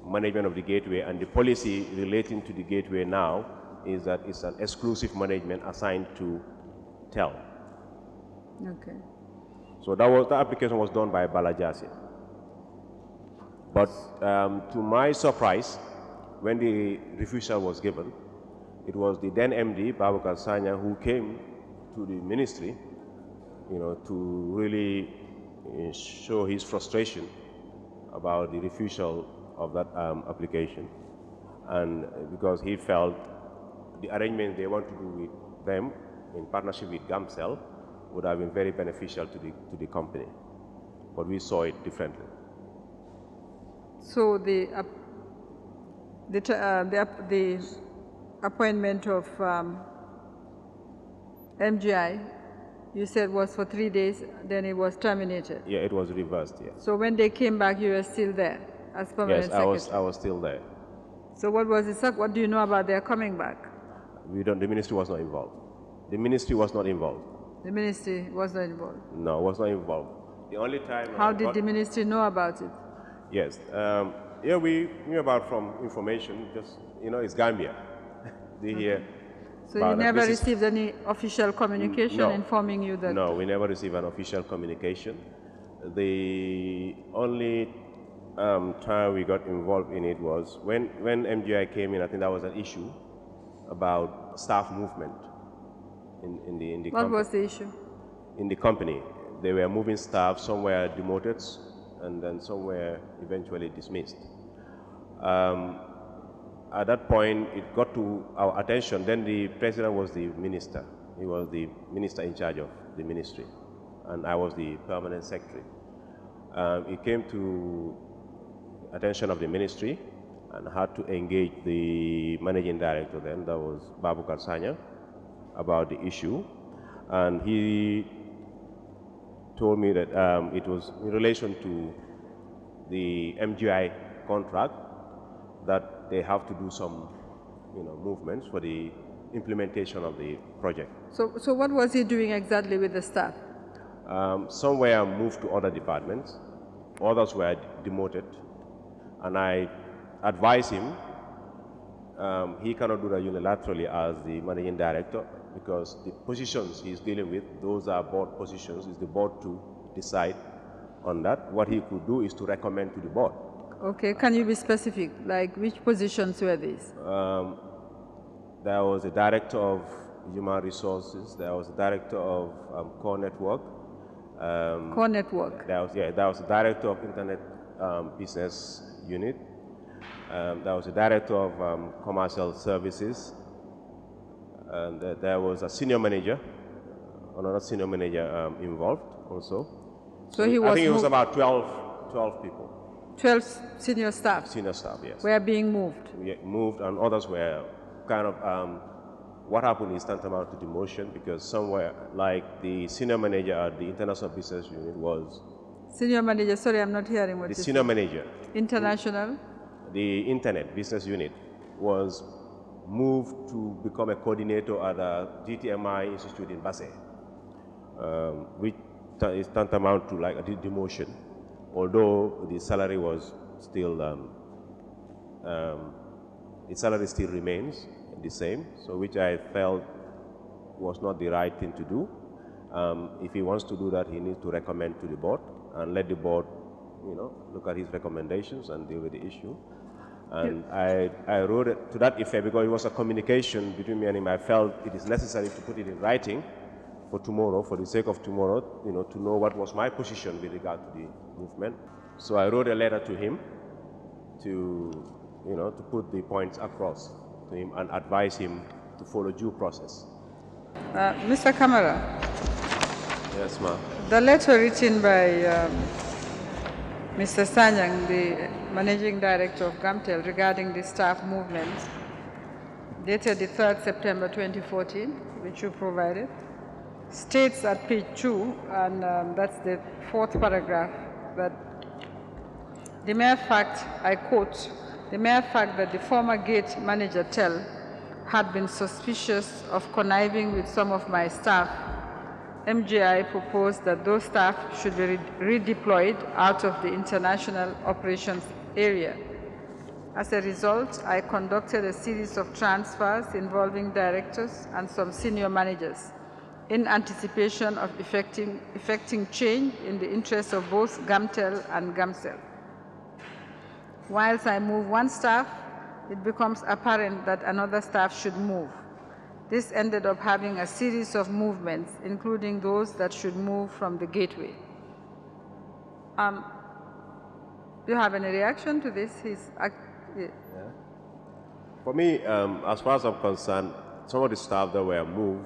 management of the gateway, and the policy relating to the gateway now is that it's an exclusive management assigned to TEL. Okay. So that application was done by Balajasi. But to my surprise, when the refusal was given, it was the then MD, Babakar Sanya, who came to the ministry, to really show his frustration about the refusal of that application. And because he felt the arrangement they want to do with them in partnership with GAMCEL would have been very beneficial to the company. But we saw it differently. So the appointment of MGI, you said was for 3 days, then it was terminated. Yeah, it was reversed. Yeah. So when they came back, you were still there as permanent secretary. Yes, I was still there. So what do you know about their coming back? The ministry was not involved. The ministry was not involved. The ministry was not involved. No, was not involved. The only time. How did the ministry know about it? Yes, we knew about from information. Just it's Gambia. They hear. So you never received any official communication informing you that? No, we never received an official communication. The only time we got involved in it was when MGI came in. I think that was an issue about staff movement in the company. What was the issue? In the company, they were moving staff. Some were demoted, and then some were eventually dismissed. At that point, it got to our attention. Then the president was the minister. He was the minister in charge of the ministry, and I was the permanent secretary. It came to attention of the ministry and had to engage the managing director then, that was Babakar Sanya, about the issue. And he told me that it was in relation to the MGI contract that they have to do some movements for the implementation of the project. So what was he doing exactly with the staff? Some were moved to other departments, others were demoted, and I advised him he cannot do that unilaterally as the managing director, because the positions he's dealing with, those are board positions. It's the board to decide on that. What he could do is to recommend to the board. Okay, can you be specific? Like which positions were these? There was a director of human resources. There was a director of core network. Core network. There was a director of internet business unit. There was a director of commercial services. And there was a senior manager, another senior manager involved also. So he was I think it was about 12 people. 12 senior staff? Senior staff, yes. Were being moved? Moved, and others were kind of what happened is tantamount to demotion, because somewhere like the senior manager at the international business unit was Senior manager, sorry, I'm not hearing what the you senior said. manager. International? The internet business unit was moved to become a coordinator at the GTMI Institute in Basse, which is tantamount to like a demotion, although the salary was still, the salary still remains the same, so which I felt was not the right thing to do. If he wants to do that, he needs to recommend to the board and let the board, look at his recommendations and deal with the issue. And I wrote it to that effect because it was a communication between me and him. I felt it is necessary to put it in writing for tomorrow, for the sake of tomorrow, to know what was my position with regard to the movement. So I wrote a letter to him to put the points across to him and advise him to follow due process. Mr. Kamara, Yes, ma'am. the letter written by Mr. Sanyang, the Managing Director of GAMTEL, regarding the staff movement, dated the 3rd September 2014, which you provided, states at page 2, and that's the 4th paragraph, that the mere fact, I quote, the mere fact that the former gate manager TEL had been suspicious of conniving with some of my staff, MGI proposed that those staff should be redeployed out of the international operations area. As a result, I conducted a series of transfers involving directors and some senior managers in anticipation of effecting change in the interests of both GAMTEL and GAMCEL. Whilst I move one staff, it becomes apparent that another staff should move. This ended up having a series of movements, including those that should move from the gateway. Do you have any reaction to this? For me, as far as I'm concerned, some of the staff that were moved,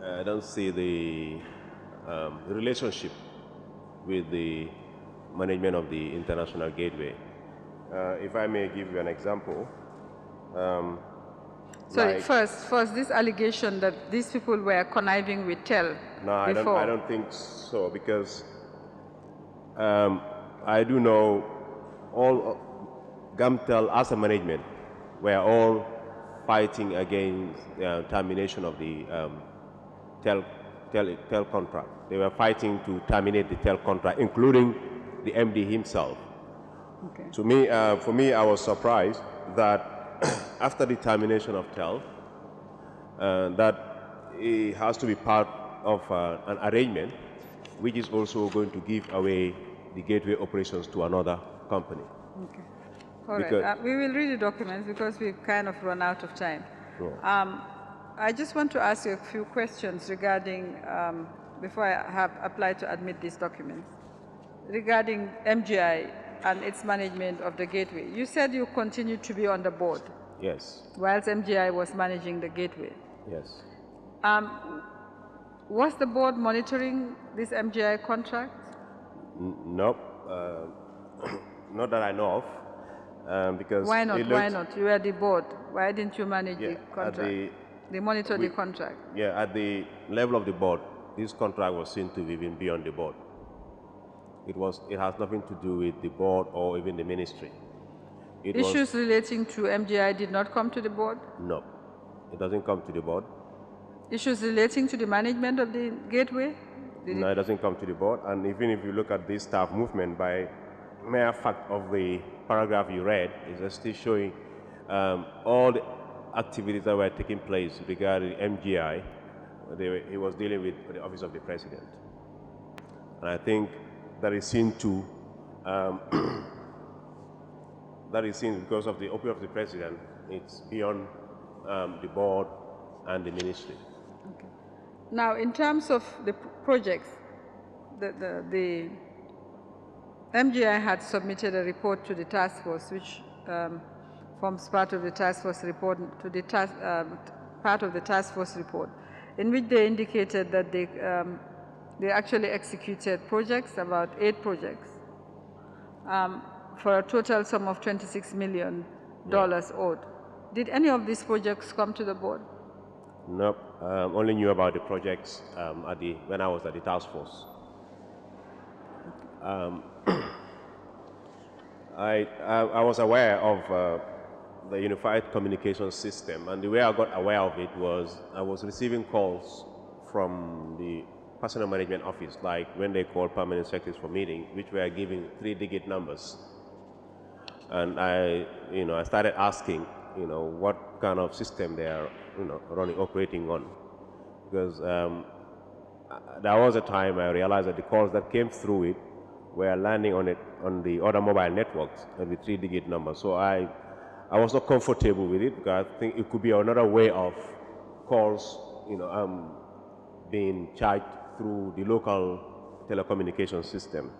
I don't see the relationship with the management of the international gateway. If I may give you an example. Sorry, first, this allegation that these people were conniving with TEL before. I don't think so, because I do know all GAMTEL as a management were all fighting against termination of the TEL contract. They were fighting to terminate the TEL contract, including the MD himself. Okay. For me, I was surprised that after the termination of TEL, that it has to be part of an arrangement which is also going to give away the gateway operations to another company. Okay. All right. We will read the documents because we've kind of run out of time. Sure. I just want to ask you a few questions regarding, before I have applied to admit these documents, regarding MGI and its management of the gateway. You said you continued to be on the board. Yes. Whilst MGI was managing the gateway. Yes. Was the board monitoring this MGI contract? Nope. Not that I know of. Because why not? Why not? You were the board. Why didn't you manage the contract? They monitor the contract. Yeah, at the level of the board, this contract was seen to be even beyond the board. It has nothing to do with the board or even the ministry. Issues relating to MGI did not come to the board? No, it doesn't come to the board. Issues relating to the management of the gateway? No, it doesn't come to the board. And even if you look at this staff movement, by mere fact of the paragraph you read, is still showing all the activities that were taking place regarding MGI. He was dealing with the office of the president. And I think that is seen to, that is seen because of the office of the president. It's beyond the board and the ministry. Okay. Now, in terms of the projects, the MGI had submitted a report to the task force, which forms part of the task force report, to the part of the task force report, in which they indicated that they actually executed projects, about 8 projects, for a total sum of $26 million owed. Did any of these projects come to the board? Nope. Only knew about the projects when I was at the task force. I was aware of the unified communication system, and the way I got aware of it was I was receiving calls from the personnel management office, like when they call permanent secretaries for meeting, which were giving 3-digit numbers. And I started asking, what kind of system they are, operating on, because there was a time I realized that the calls that came through it were landing on the other mobile networks with 3-digit numbers. So I was not comfortable with it, because I think it could be another way of calls, being charged through the local telecommunication system.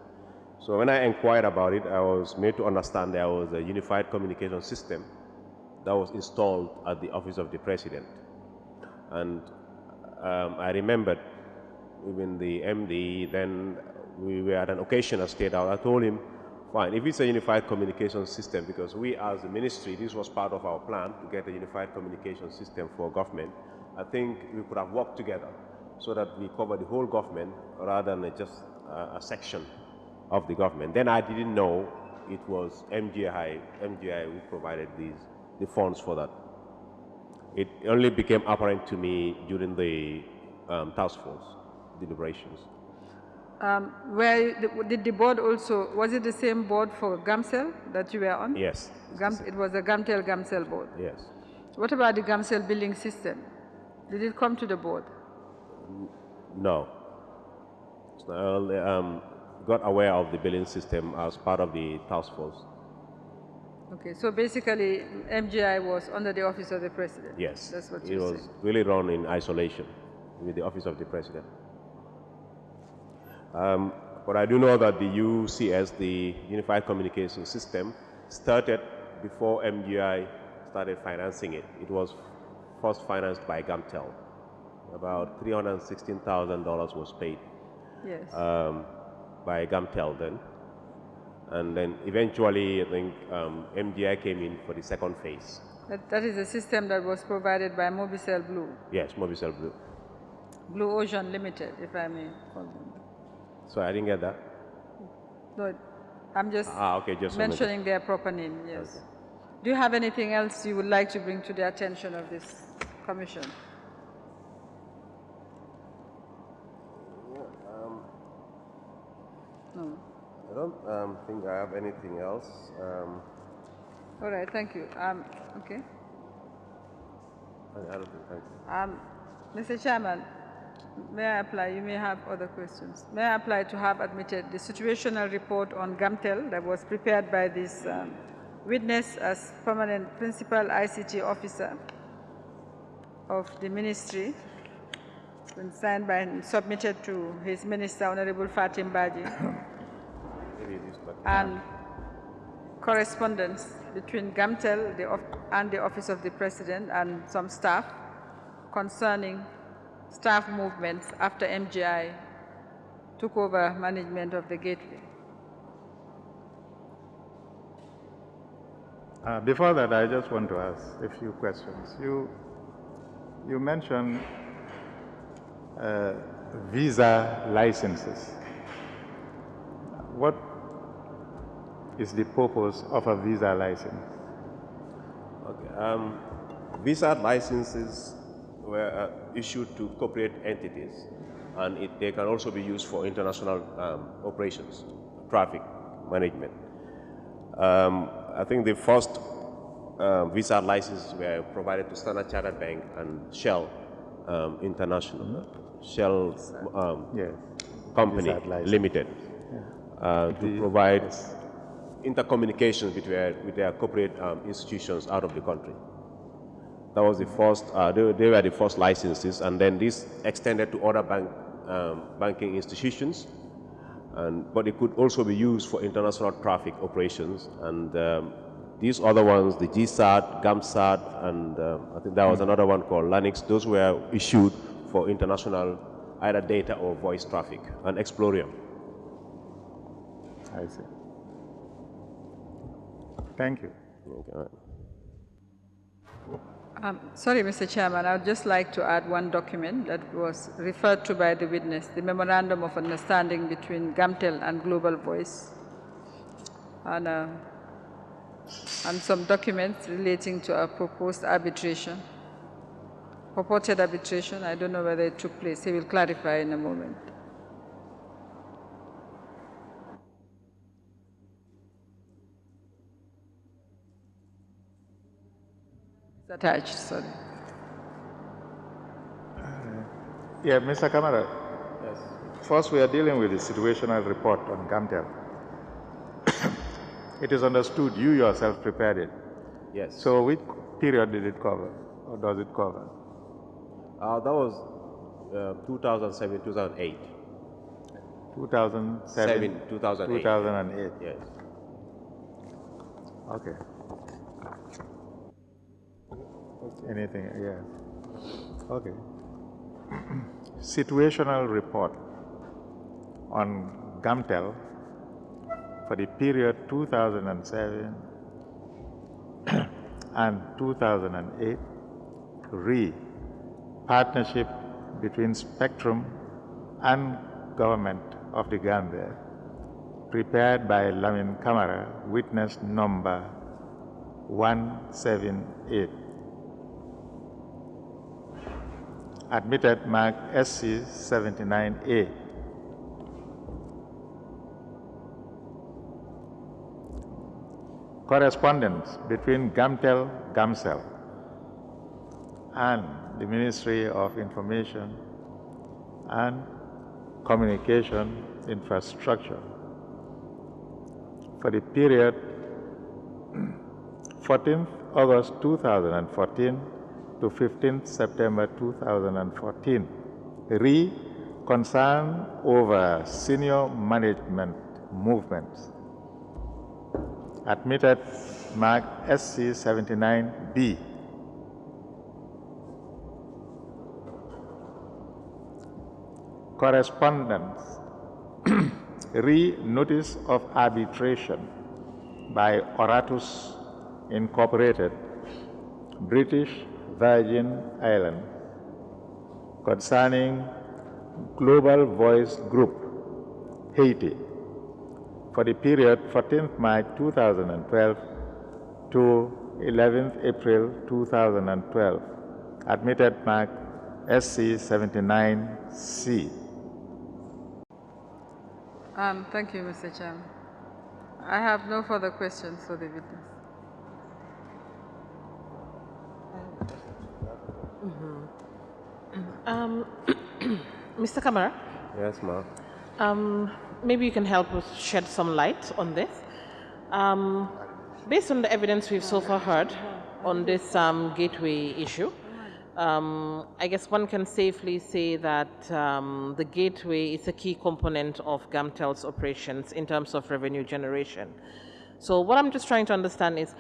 So when I inquired about it, I was made to understand there was a unified communication system that was installed at the office of the president. And I remembered even the MD, then we were at an occasional state out. I told him, fine, if it's a unified communication system, because we as the ministry, this was part of our plan to get a unified communication system for government, I think we could have worked together so that we cover the whole government rather than just a section of the government. Then I didn't know it was MGI who provided the funds for that. It only became apparent to me during the task force deliberations. Did the board also, was it the same board for GAMCEL that you were on? Yes. It was a GAMCEL board? Yes. What about the GAMCEL billing system? Did it come to the board? No. So I only got aware of the billing system as part of the task force. Okay, so basically MGI was under the office of the president? Yes. That's what it was really run in isolation with the office of the president. But I do know that the UCS, the Unified Communication System, started before MGI started financing it. It was first financed by GAMTEL. About $316,000 was paid. Yes. By GAMTEL then. And then eventually, I think MGI came in for the second phase. That is a system that was provided by Mobicel Blue. Yes, Mobicel Blue. Blue Ocean Limited, if I may call them. So I didn't get that. No, I'm just just mentioning their proper name, yes. Okay. Do you have anything else you would like to bring to the attention of this commission? No. I don't think I have anything else. All right, thank you. Okay. I don't think, thank you. Mr. Chairman, may I apply? You may have other questions. May I apply to have admitted the situational report on GAMTEL that was prepared by this witness as permanent principal ICT officer of the ministry, been signed by and submitted to his minister, Honorable Fatim Baji, and correspondence between GAMTEL and the office of the president and some staff concerning staff movements after MGI took over management of the gateway. Before that, I just want to ask a few questions. You mentioned visa licenses. What is the purpose of a visa license? Okay. Visa licenses were issued to corporate entities, and they can also be used for international operations, traffic management. I think the first visa licenses were provided to Standard Chartered Bank and Shell International, Shell Company Limited, to provide intercommunications with their corporate institutions out of the country. That was the first, they were the first licenses, and then this extended to other banking institutions, but it could also be used for international traffic operations. And these other ones, the GSAT, GAMSAT, and I think there was another one called Lanix, those were issued for international either data or voice traffic, and Explorium. I see. Thank you. Okay. Sorry, Mr. Chairman, I would just like to add one document that was referred to by the witness, the Memorandum of Understanding between GAMTEL and Global Voice, and some documents relating to a proposed arbitration, purported arbitration. I don't know whether it took place. He will clarify in a moment. It's attached, sorry. Yeah, Mr. Kamara. Yes. First, we are dealing with the situational report on GAMTEL. It is understood you yourself prepared it. Yes. So which period did it cover, or does it cover? That was 2007, 2008. 2007, 2008. 2008. Yes. Okay. Anything, yeah. Okay. Situational report on GAMTEL for the period 2007 and 2008, partnership between Spectrum and Government of the Gambia, prepared by Lamin Kamara, witness number 178. Admitted mark SC 79A. Correspondence between GAMCEL and the Ministry of Information and Communication Infrastructure for the period 14th August 2014 to 15th September 2014, concern over senior management movements. Admitted mark SC 79B. Correspondence. Notice of arbitration by Oratus Incorporated, British Virgin Islands, concerning Global Voice Group, Haiti, for the period 14th March 2012 to 11th April 2012. Admitted mark SC 79C. Thank you, Mr. Chairman. I have no further questions for the witness. Mr. Kamara? Yes, ma'am. Maybe you can help us shed some light on this. Based on the evidence we've so far heard on this gateway issue, I guess one can safely say that the gateway is a key component of GAMTEL's operations in terms of revenue generation. So what I'm just trying to understand is,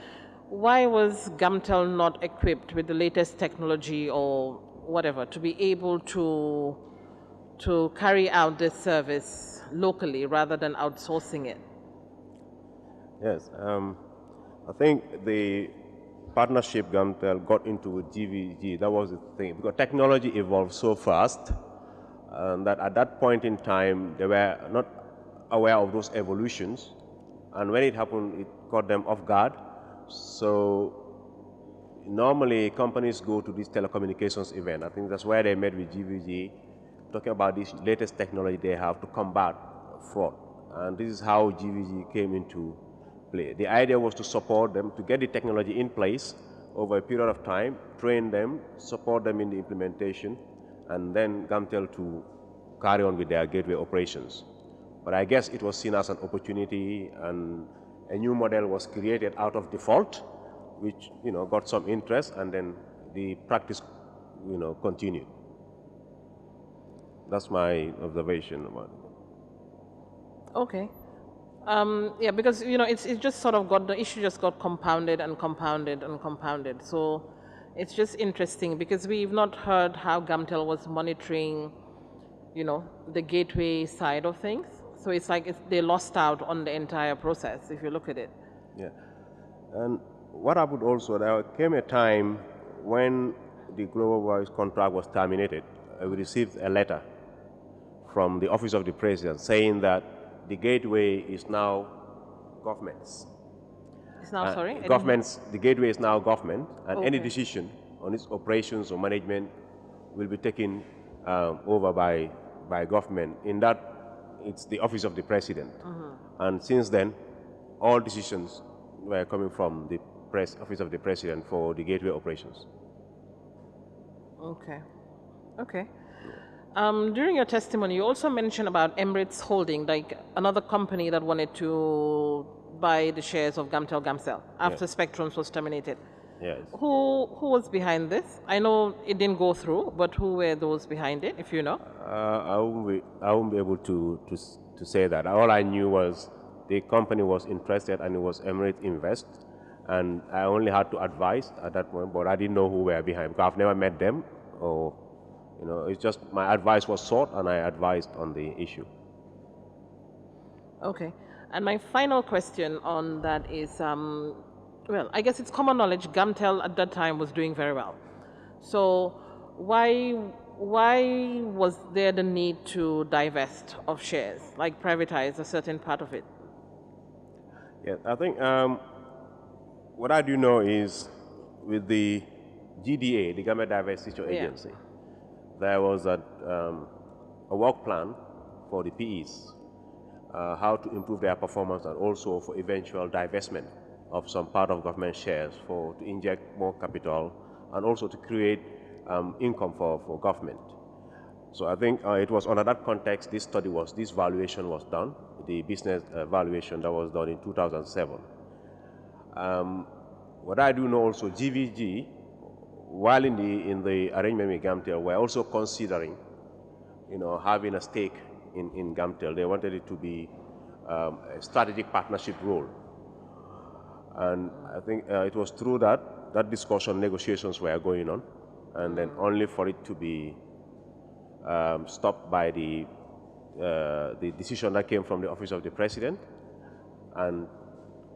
why was GAMTEL not equipped with the latest technology or whatever to be able to carry out this service locally rather than outsourcing it? Yes, I think the partnership GAMTEL got into with GVG, that was the thing, because technology evolved so fast that at that point in time they were not aware of those evolutions, and when it happened it caught them off guard. So normally companies go to this telecommunications event. I think that's where they met with GVG, talking about this latest technology they have to combat fraud. And this is how GVG came into play. The idea was to support them, to get the technology in place over a period of time, train them, support them in the implementation, and then GAMTEL to carry on with their gateway operations. But I guess it was seen as an opportunity, and a new model was created out of default, which got some interest, and then the practice continued. That's my observation about it. Okay. Yeah, because it's just sort of the issue just got compounded and compounded and compounded. So it's just interesting because we've not heard how GAMTEL was monitoring, the gateway side of things. So it's like they lost out on the entire process if you look at it. Yeah, and what happened also, there came a time when the Global Voice contract was terminated, we received a letter from the Office of the President saying that the gateway is now government's. It's now, sorry? The gateway is now government, and any Okay. decision on its operations or management will be taken over by government. In that, it's the Office of the President. And since then, all decisions were coming from the Office of the President for the gateway operations. Okay. Okay. During your testimony, you also mentioned about Emirates Holding, like another company that wanted to buy the shares of Gamtel after Yes. Spectrums was terminated. Yes. Who was behind this? I know it didn't go through, but who were those behind it, if you know? I won't be able to say that. All I knew was the company was interested, and it was Emirates Invest, and I only had to advise at that point, but I didn't know who were behind because I've never met them, or it's just my advice was sought, and I advised on the issue. Okay. And my final question on that is, well, I guess it's common knowledge Gamtel at that time was doing very well. So why was there the need to divest of shares, like privatize a certain part of it? Yeah, I think what I do know is with the GDA, the Government Divestiture Agency, there was a work plan for the PEs, how to improve their performance, and also for eventual divestment of some part of government shares to inject more capital and also to create income for government. So I think it was under that context this valuation was done, the business valuation that was done in 2007. What I do know also, GVG, while in the arrangement with Gamtel, were also considering, having a stake in Gamtel. They wanted it to be a strategic partnership role. And I think it was through that discussion, negotiations were going on, and then only for it to be stopped by the decision that came from the Office of the President. And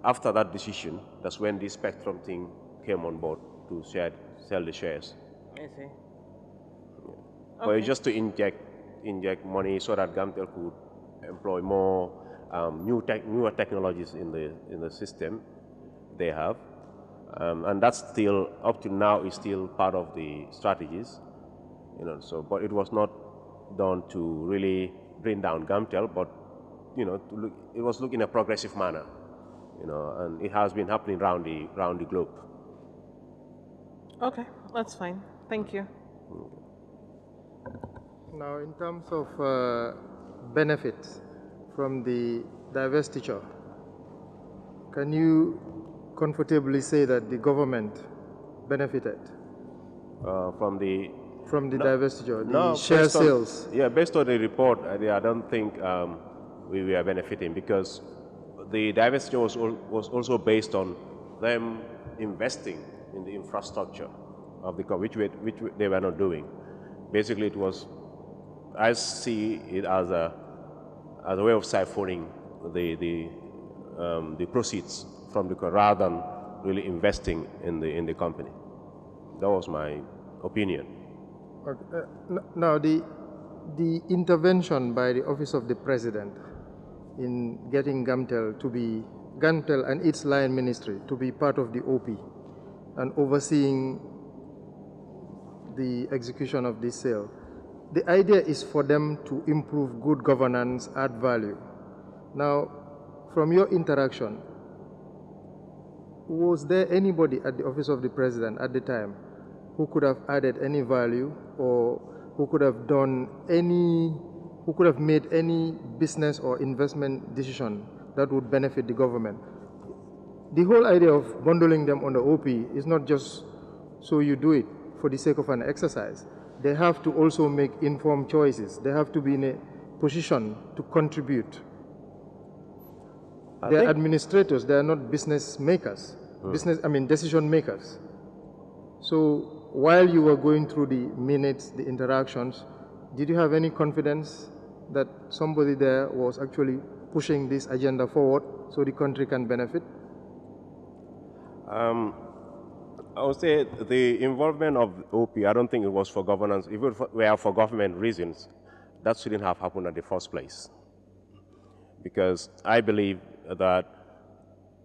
after that decision, that's when the Spectrum thing came on board to sell the shares. I see. But it's just to inject money so that Gamtel could employ more newer technologies in the system they have, and that's still up to now is still part of the strategies, So, but it was not done to really bring down Gamtel, but it was looked in a progressive manner, and it has been happening around the globe. Okay, that's fine. Thank you. Now, in terms of benefits from the divestiture, can you comfortably say that the government benefited from the divestiture, the share sales? Based on the report, I don't think we were benefiting, because the divestiture was also based on them investing in the infrastructure of the company, which they were not doing. Basically, it was, I see it as a way of siphoning the proceeds from the company rather than really investing in the company. That was my opinion. Okay. Now, the intervention by the Office of the President in getting Gamtel and its line ministry to be part of the OP and overseeing the execution of this sale, the idea is for them to improve good governance, add value. Now, from your interaction, was there anybody at the Office of the President at the time who could have added any value, or who could have made any business or investment decision that would benefit the government? The whole idea of bundling them on the OP is not just so you do it for the sake of an exercise. They have to also make informed choices. They have to be in a position to contribute. They are administrators. They are not business makers. Decision makers. So while you were going through the minutes, the interactions, did you have any confidence that somebody there was actually pushing this agenda forward so the country can benefit? I would say the involvement of OP, I don't think it was for governance. If it were for government reasons, that shouldn't have happened in the first place. Because I believe that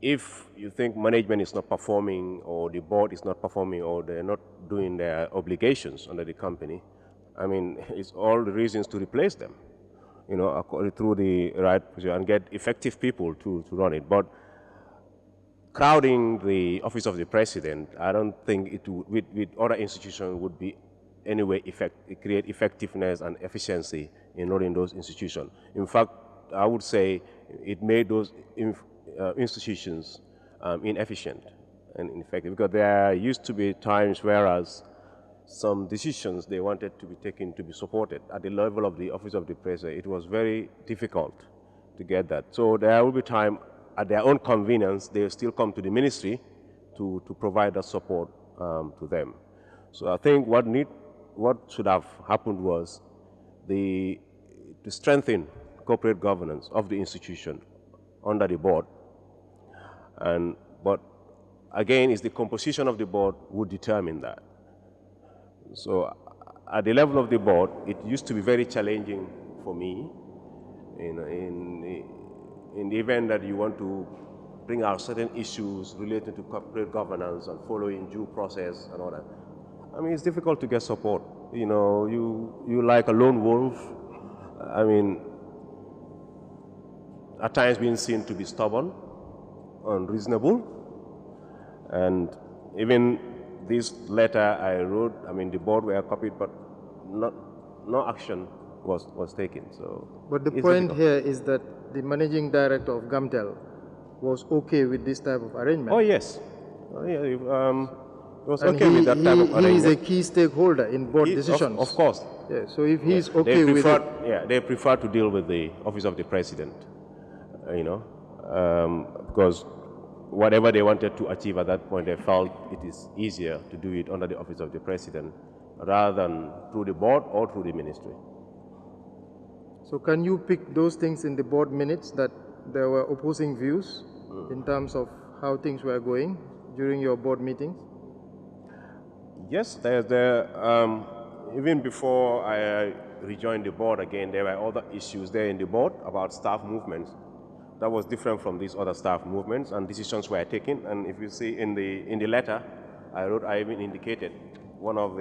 if you think management is not performing, or the board is not performing, or they're not doing their obligations under the company, I mean, it's all the reasons to replace them, you know, through the right procedure and get effective people to run it. But crowding the office of the president, I don't think it would, with other institutions, would be anyway create effectiveness and efficiency in running those institutions. In fact, I would say it made those institutions inefficient and ineffective, because there used to be times whereas some decisions they wanted to be taken to be supported at the level of the office of the president, it was very difficult to get that. So there will be time at their own convenience, they still come to the ministry to provide that support to them. So I think what should have happened was to strengthen corporate governance of the institution under the board. But again, it's the composition of the board would determine that. So at the level of the board, it used to be very challenging for me in the event that you want to bring out certain issues related to corporate governance and following due process and all that. I mean, it's difficult to get support. You know, you like a lone wolf. I mean, at times being seen to be stubborn, unreasonable. And even this letter I wrote, I mean, the board were copied, but no action was taken. So, but the point here is that the managing director of GAMTEL was okay with this type of arrangement. Oh yes, he was okay with that type of arrangement. He is a key stakeholder in board decisions. Of course. Yeah, so if he's okay with it. Yeah, they prefer to deal with the office of the president, you know, because whatever they wanted to achieve at that point, they felt it is easier to do it under the office of the president rather than through the board or through the ministry. So can you pick those things in the board minutes that there were opposing views in terms of how things were going during your board meetings? Yes, even before I rejoined the board again, there were other issues there in the board about staff movements. That was different from these other staff movements, and decisions were taken. And if you see in the letter I wrote, I even indicated one of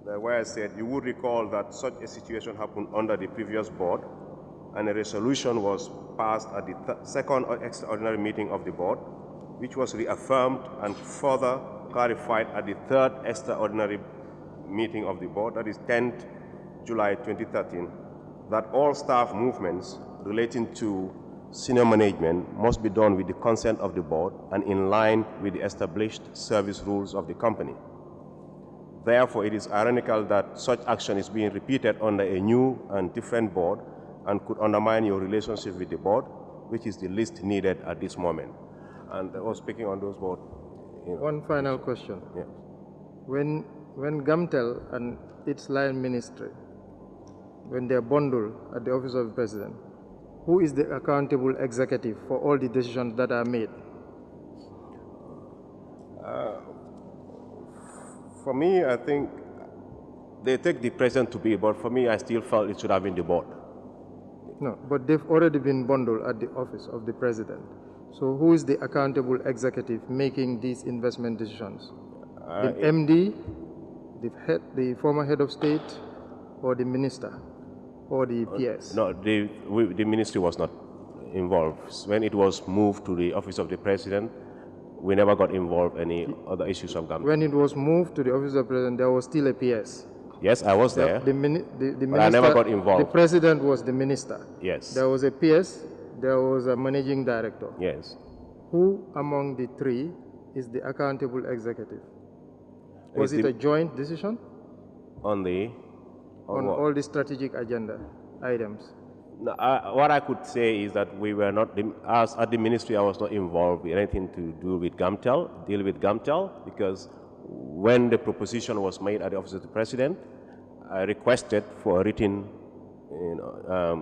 where I said, you would recall that such a situation happened under the previous board, and a resolution was passed at the second extraordinary meeting of the board, which was reaffirmed and further clarified at the third extraordinary meeting of the board, that is 10th July 2013, that all staff movements relating to senior management must be done with the consent of the board and in line with the established service rules of the company. Therefore, it is ironical that such action is being repeated under a new and different board and could undermine your relationship with the board, which is the least needed at this moment. And I was speaking on those boards. You know. One final question. Yeah. When GAMTEL and its line ministry, when they are bundled at the office of the president, who is the accountable executive for all the decisions that are made? For me, I think they take the president to be, but for me, I still felt it should have been the board. No, but they've already been bundled at the office of the president. So who is the accountable executive making these investment decisions? The MD, the former head of state, or the minister, or the PS? No, the ministry was not involved. When it was moved to the office of the president, we never got involved in any other issues of government. When it was moved to the office of the president, there was still a PS. Yes, I was there, The minister, but I never got involved. The president was the minister. Yes. There was a PS, there was a managing director. Yes. Who among the three is the accountable executive? Was it a joint decision? On all the strategic agenda items? No, what I could say is that we were not, as at the ministry, I was not involved in anything to do with GAMTEL, because when the proposition was made at the office of the president, I requested for a written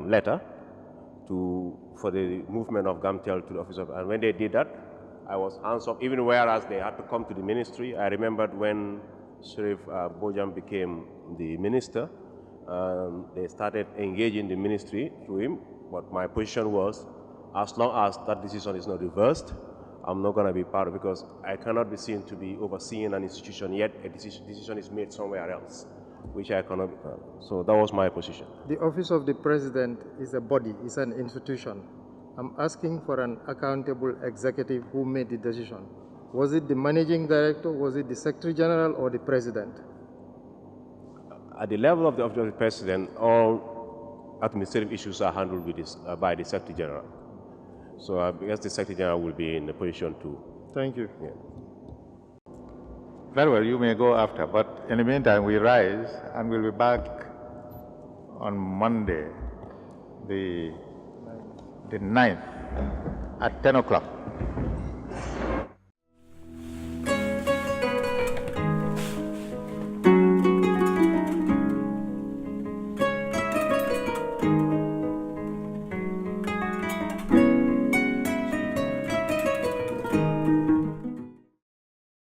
letter for the movement of GAMTEL to the office of, and when they did that, I was hands-off, even whereas they had to come to the ministry. I remembered when Sheriff Bojang became the minister, they started engaging the ministry through him, but my position was, as long as that decision is not reversed, I'm not going to be part of it, because I cannot be seen to be overseeing an institution yet a decision is made somewhere else, which I cannot be part of. So that was my position. The office of the president is a body, is an institution. I'm asking for an accountable executive who made the decision. Was it the managing director, was it the secretary general, or the president? At the level of the president, all administrative issues are handled with by the secretary general. So I guess the secretary general will be in the position to. Thank you. Yeah. Very well, you may go after, but in the meantime, we rise and we'll be back on Monday, the 9th at 10 o'clock.